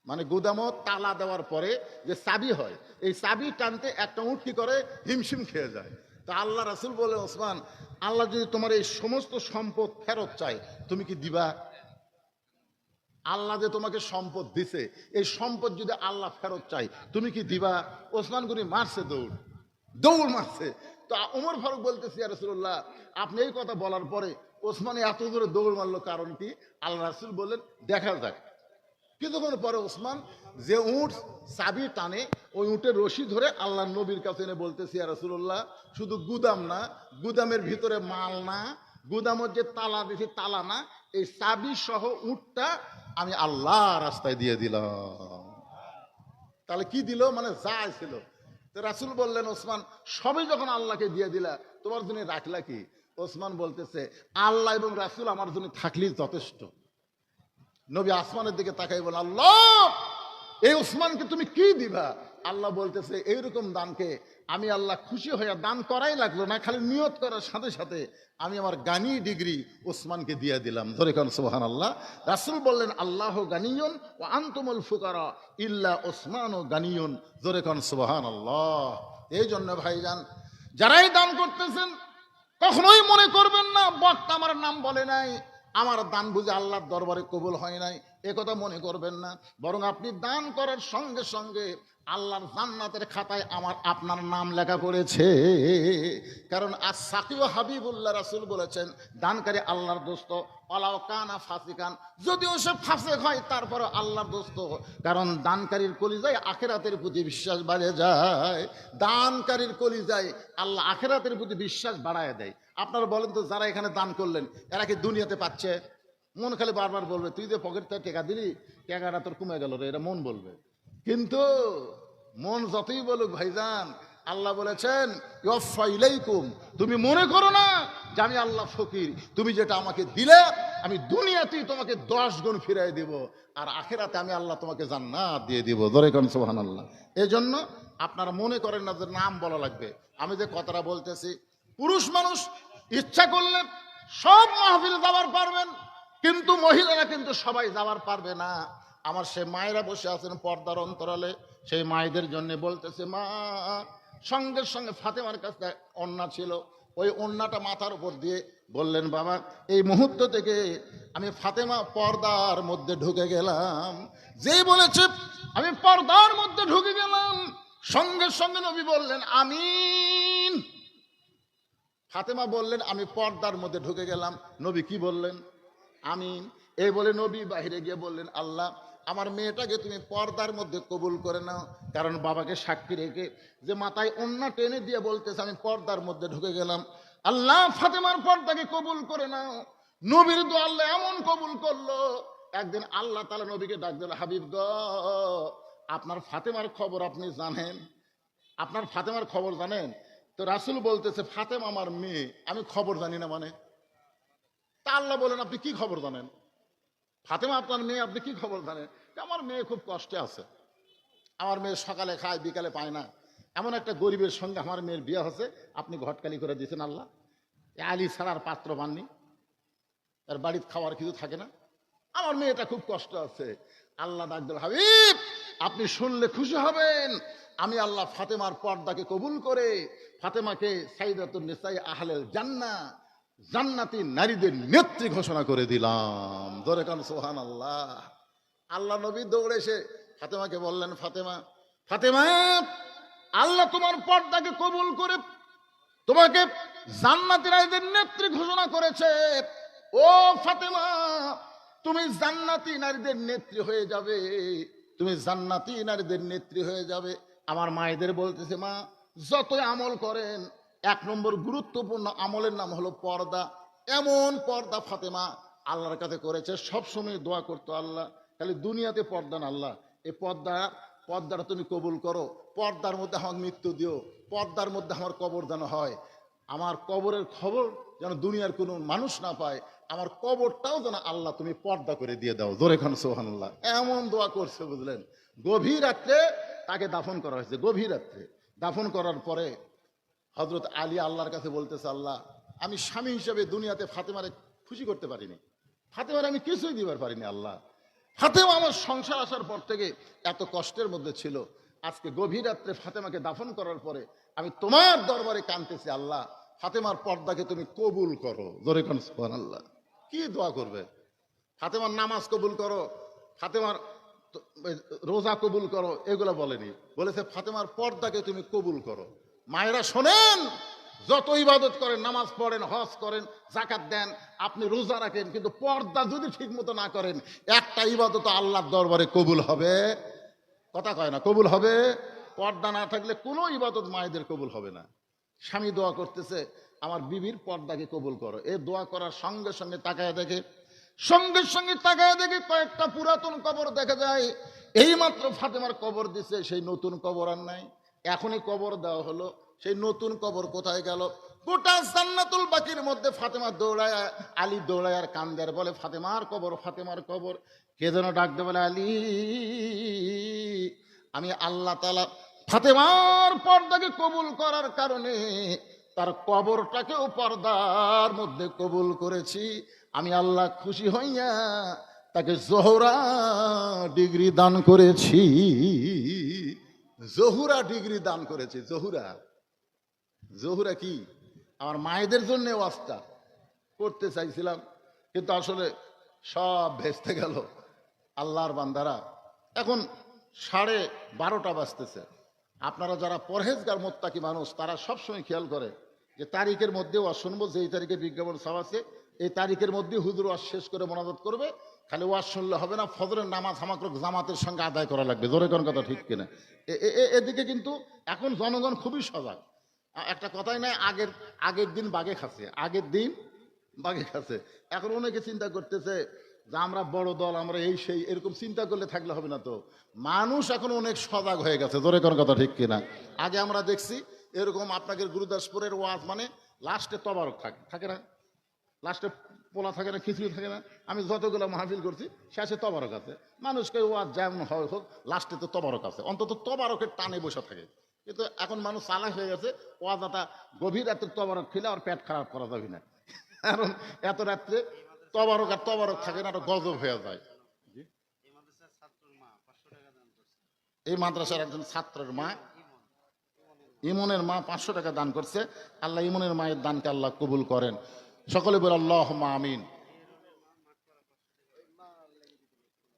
মানে গুদামত তালা দেওয়ার পরে যে চাবি হয়, এই চাবি টানতে একটা উট কি করে? হিমশিম খেয়ে যায়। তা আল্লাহ রাসূল বলে, ওসমান, আল্লাহ যদি তোমার এই সমস্ত সম্পদ ফেরত চায় তুমি কি দিবা? আল্লাহ যে তোমাকে সম্পদ দিছে, এই সম্পদ যদি আল্লাহ ফেরত চাই তুমি কি দিবা? ওসমান গনি মারছে, দৌড় মারছে। তো ওমর ফারুক বলতেছে, ইয়া রাসূলুল্লাহ, আপনি এই কথা বলার পরে ওসমান এত জোরে দৌড় মারলো কারণ কি? আল্লাহ রাসূল বললেন, দেখা যাক। কিছুক্ষণ পরে ওসমান যে উট চাবি টানে, ওই উটের রশি ধরে আল্লাহ নবীর কাছে এনে বলতেছে, ইয়া রাসূলুল্লাহ, শুধু গুদাম না, গুদামের ভিতরে মাল না, গুদামের যে তালা দিছি তালা না, এই চাবি সহ উটটা আমি আল্লাহ রাস্তায় দিয়ে দিলাম। তাহলে কি দিল? মানে যা ছিল তো রাসূল বললেন, ওসমান সবই যখন আল্লাহকে দিয়ে দিলা, তোমার জন্য রাখলা কি? ওসমান বলতেছে, আল্লাহ এবং রাসূল আমার জন্য থাকলেই যথেষ্ট। নবী আসমানের দিকে তাকাই বলেন, আল্লাহ, এই ওসমানকে তুমি কি দিবা? আল্লাহ বলতেছে, এইরকম দানকে আমি আল্লাহ খুশি হয়ে দান করাই লাগলো না, খালি নিয়ত করার সাথে সাথে আমি আমার গানি ডিগ্রি ওসমানকে দিয়ে দিলাম। ধরে কারণ সুবহানাল্লাহ। রাসূল বললেন, আল্লাহ গানিয়ুন ওয়া আনতুমুল ফুকারা ইল্লা ওসমানও গানিয়ুন। ধরে কারণ সুবহানাল্লাহ। এই জন্য ভাইজান, যারাই দান করতেছেন কখনোই মনে করবেন না বক্তা আমার নাম বলে নাই, আমার দান বুঝে আল্লাহর দরবারে কবুল হয় নাই, একথা মনে করবেন না। বরং আপনি দান করার সঙ্গে সঙ্গে আল্লাহর জান্নাতের খাতায় আপনার নাম লেখা করেছে। কারণ আস-সাকিউ হাবিবুল্লাহ, রাসূল বলেছেন, দানকারী আল্লাহর দোস্ত, ওয়ালাউ কানা ফাসিকান, যদিও সে ফাসিক হয় তারপরে আল্লাহর দোস্ত। কারণ দানকারীর কলিজায় আখিরাতের প্রতি বিশ্বাস বাড়ে যায়। দানকারীর কলিজায় আল্লাহ আখিরাতের প্রতি বিশ্বাস বাড়ায় দেয়। আপনারা বলেন তো, যারা এখানে দান করলেন এরা কি দুনিয়াতে পাচ্ছে? মন খালি বারবার বলবে, তুই যে পকেট থেকে টাকা দিলি, টাকাটা তোর কমে গেল রে, এটা মন বলবে। কিন্তু মন যতই বলুক ভাইজান, আল্লাহ বলেছেন, ইউফা ইলাইকুম, তুমি মনে করো না যে আমি আল্লাহ ফকির, তুমি যেটা আমাকে দিলে আমি দুনিয়াতেই তোমাকে 10 গুণ ফিরাই দিব, আর আখিরাতে আমি আল্লাহ তোমাকে জান্নাত দিয়ে দিব। জোরে কোন সুবহানাল্লাহ। এজন্য আপনারা মনে করেন না যে নাম বলা লাগবে। আমি যে কথাটা বলতেছি, পুরুষ মানুষ ইচ্ছা করলে সব মাহফিল যাওয়ার পারবেন, কিন্তু মহিলারা কিন্তু সবাই যাওয়ার পারবে না। আমার সে মায়েরা বসে আছেন পর্দার অন্তরালে, সেই মায়েদের জন্য বলতেছে, মা, সঙ্গে সঙ্গে ফাতেমার কাছে ওড়না ছিল, ওই ওড়নাটা মাথার উপর দিয়ে বললেন, বাবা, এই মুহূর্ত থেকে আমি ফাতেমা পর্দার মধ্যে ঢুকে গেলাম। যেই বলেছে আমি পর্দার মধ্যে ঢুকে গেলাম, সঙ্গে সঙ্গে নবী বললেন, আমিন। ফাতেমা বললেন, আমি পর্দার মধ্যে ঢুকে গেলাম। নবী কি বললেন? আমিন। এই বলে নবী বাইরে গিয়ে বললেন, আল্লাহ, আমার মেয়েটাকে তুমি পর্দার মধ্যে কবুল করে নাও। কারণ বাবাকে সাক্ষী রেখে যে মাথায় ওড়না টেনে দিয়ে বলতেছে আমি পর্দার মধ্যে ঢুকে গেলাম, আল্লাহ ফাতেমার পর্দাকে কবুল করে নাও। নবীর দোয়া আল্লাহ এমন কবুল করলো, একদিন আল্লাহ তাআলা নবীকে ডাক দিল, হাবিব গ, আপনার ফাতেমার খবর আপনি জানেন? আপনার ফাতেমার খবর জানেন? তো রাসূল বলতেছে, ফাতেমা আমার মেয়ে, আমি খবর জানি না মানে? তা আল্লাহ বলেন, আপনি কি খবর জানেন? ফাতেমা আপনার মেয়ে, আপনি কি খবর জানেন? আমার মেয়ে খুব কষ্টে আছে, আমার মেয়ে সকালে খায় বিকালে পায় না, এমন একটা গরিবের সঙ্গে আমার মেয়ের বিয়ে হচ্ছে, আপনি ঘটকালি করে দিয়েছেন আল্লাহ। আলী ছাড়ার পাত্র পাননি, তার বাড়িতে খাওয়ার কিছু থাকে না, আমার মেয়েটা খুব কষ্ট আছে। আল্লাহ ডাক দিল, হাবিব, আপনি শুনলে খুশি হবেন, আমি আল্লাহ ফাতেমার পর্দাকে কবুল করে ফাতেমাকে সাইয়্যিদাতুন নিসাই আহলেল জান্নাহ, জান্নাতি নারীদের নেত্রী ঘোষণা করে দিলাম। ধরে কান সুবহানাল্লাহ। আল্লাহ নবী দৌড়ে এসে ফাতেমাকে বললেন, ফাতেমা, ফাতেমা, আল্লাহ তোমার পর্দাকে কবুল করে তোমাকে জান্নাতি নারীদের নেত্রী ঘোষণা করেছে। ও ফাতেমা, তুমি জান্নাতি নারীদের নেত্রী হয়ে যাবে, তুমি জান্নাতি নারীদের নেত্রী হয়ে যাবে। আমার মায়েদের বলতেছে, মা, যতই আমল করেন, 1 নম্বর গুরুত্বপূর্ণ আমলের নাম হলো পর্দা। এমন পর্দা ফাতেমা আল্লাহর কাছে করেছে, সবসময় দোয়া করতো, আল্লাহ খালি দুনিয়াতে পর্দা না, আল্লাহ এই পর্দাটা তুমি কবুল করো, পর্দার মধ্যে আমার মৃত্যু দিও, পর্দার মধ্যে আমার কবর যেন হয়, আমার কবরের খবর যেন দুনিয়ার কোনো মানুষ না পায়, আমার কবরটাও যেন আল্লাহ তুমি পর্দা করে দিয়ে দাও। জোরে খান সুবহানাল্লাহ। এমন দোয়া করছে বুঝলেন। গভীর রাত্রে তাকে দাফন করা হয়েছে, গভীর রাত্রে দাফন করার পরে হযরত আলী আল্লাহর কাছে বলতেছে, আল্লাহ, আমি স্বামী হিসেবে দুনিয়াতে ফাতেমারে খুশি করতে পারিনি, ফাতেমারে আমি কিছুই দিবার পারিনি। আল্লাহ, ফাতেমা আমার সংসার আসার পর থেকে এত কষ্টের মধ্যে ছিল, আজকে গভীর রাত্রে ফাতেমাকে দাফন করার পরে আমি তোমার দরবারে কাঁদতেছি, আল্লাহ ফাতেমার পর্দাকে তুমি কবুল করো। জোরে কোন সুবহানাল্লাহ। কি দোয়া করবে? ফাতেমার নামাজ কবুল করো, ফাতেমার রোজা কবুল করো, এগুলো বলেনি, বলেছে ফাতেমার পর্দাকে তুমি কবুল করো। মায়েরা শোনেন, যত ইবাদত করেন, নামাজ পড়েন, হজ করেন, যাকাত দেন, আপনি রোজা রাখেন, কিন্তু পর্দা যদি ঠিক মতো না করেন, একটা ইবাদত আল্লাহর দরবারে কবুল হবে? কথা কয় না, কবুল হবে? পর্দা না থাকলে কোনো ইবাদত মায়েদের কবুল হবে না। স্বামী দোয়া করতেছে, আমার বিবির পর্দাকে কবুল করো। এই দোয়া করার সঙ্গে সঙ্গে তাকায় দেখে, সঙ্গে সঙ্গে তাকায় দেখে কয়েকটা পুরাতন কবর দেখা যায়। এইমাত্র ফাতেমার কবর দিছে, সেই নতুন কবর আর নাই। এখনই কবর দেওয়া হলো, সেই নতুন কবর কোথায় গেল? গোটা জান্নাতুল বাকির মধ্যে ফাতেমা দৌড়ায়, আলী দৌড়ায় আর কান্দে আর বলে ফাতেমার কবর, ফাতেমার কবর। কে যেন ডাকতে বলে আলী, আমি আল্লাহ তাআলা ফাতেমার পর্দাকে কবুল করার কারণে তার কবরটাকেও পর্দার মধ্যে কবুল করেছি। আমি আল্লাহ খুশি হইয়া তাকে জোহরা ডিগ্রি দান করেছি। জহুরা ডিগ্রি দান করেছে। জহুরা, জহুরা কি? আমার মায়েদের জন্য ওয়াজটা করতে চাইছিলাম, কিন্তু আসলে সব ভেস্তে গেল। আল্লাহর বান্দারা, এখন 12:30 বাজতেছে। আপনারা যারা পরহেজগার মোত্তাকি মানুষ, তারা সবসময় খেয়াল করে যে তারিখের মধ্যে ওয়াজ শুনবো, যে এই তারিখে বিজ্ঞাপন সব আছে, এই তারিখের মধ্যে হুজুর ওয়াজ শেষ করে মোনাজাত করবে। খালি ওয়াজ শুনলে হবে না, ফজরের নামাজ হামাকরক জামাতের সঙ্গে আদায় করা লাগবে। জোরে কোন কথা ঠিক কিনা? এদিকে কিন্তু এখন জনগণ খুবই সজাগ। একটা কথাই নাই, আগের দিন বাঘে খাচ্ছে, আগের দিন বাঘে খাচ্ছে। এখন অনেকে চিন্তা করতেছে যে আমরা বড় দল, আমরা এই সেই, এরকম চিন্তা করলে থাকলে হবে না তো। মানুষ এখন অনেক সজাগ হয়ে গেছে। জোরে কোন কথা ঠিক কিনা? আগে আমরা দেখছি এরকম আপনাদের গুরুদাসপুরের ওয়াজ মানে লাস্টে তবারক থাকে না, লাস্টে পোলা থাকে না, খিচুড়ি থাকে না। আমি যতগুলো মাহফিল করছি শেষে তবারক আছে। মানুষকে ওয়াজ যেমন হয় হোক, লাস্টে তো তবারক আছে, অন্তত তবারকের টানে বসে থাকে। কিন্তু এখন মানুষ চালাক হয়ে গেছে, ওয়াজাটা গভীর রাত্রে তবারক খেলে আর পেট খারাপ করা যাবে না, কারণ এত রাত্রে তবারক আর তবারক থাকে না, গজব হয়ে যায়। এই মাদ্রাসার একজন ছাত্রের মা, ইমনের মা 500 টাকা দান করছে। আল্লাহ ইমনের মায়ের দানকে আল্লাহ কবুল করেন। সকলে বলে আল্লাহুম্মা আমিন।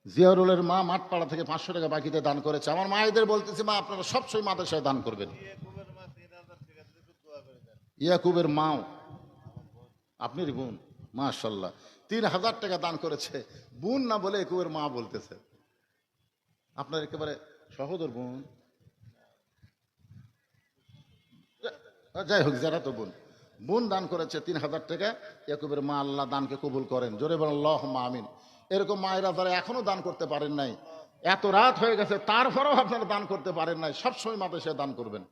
জিয়ারুলের মা মাঠপাড়া থেকে 500 টাকা বাকিতে দান করেছে। আমার মায়েদের বলতেছি, মা আপনারা সবসময় মাদ্রাসায় দান করবেন। ইয়াকুবের মাও আপনারই বোন, মাশাআল্লাহ 3000 টাকা দান করেছে। বোন না বলে ইয়াকুবের মা বলতেছে। আপনার একেবারে সহোদর বোন, যাই হোক, যারা তো বোন দান করেছে 3000 টাকা। ইয়াকুবের মা, আল্লাহ দানকে কবুল করেন। জোরে বলেন আল্লাহুম্মা আমিন। এরকম মায়েরা যারা এখনো দান করতে পারেন নাই, এত রাত হয়ে গেছে তারপরেও আপনারা দান করতে পারেন নাই, সবসময় মাদ্রাসায় দান করবেন।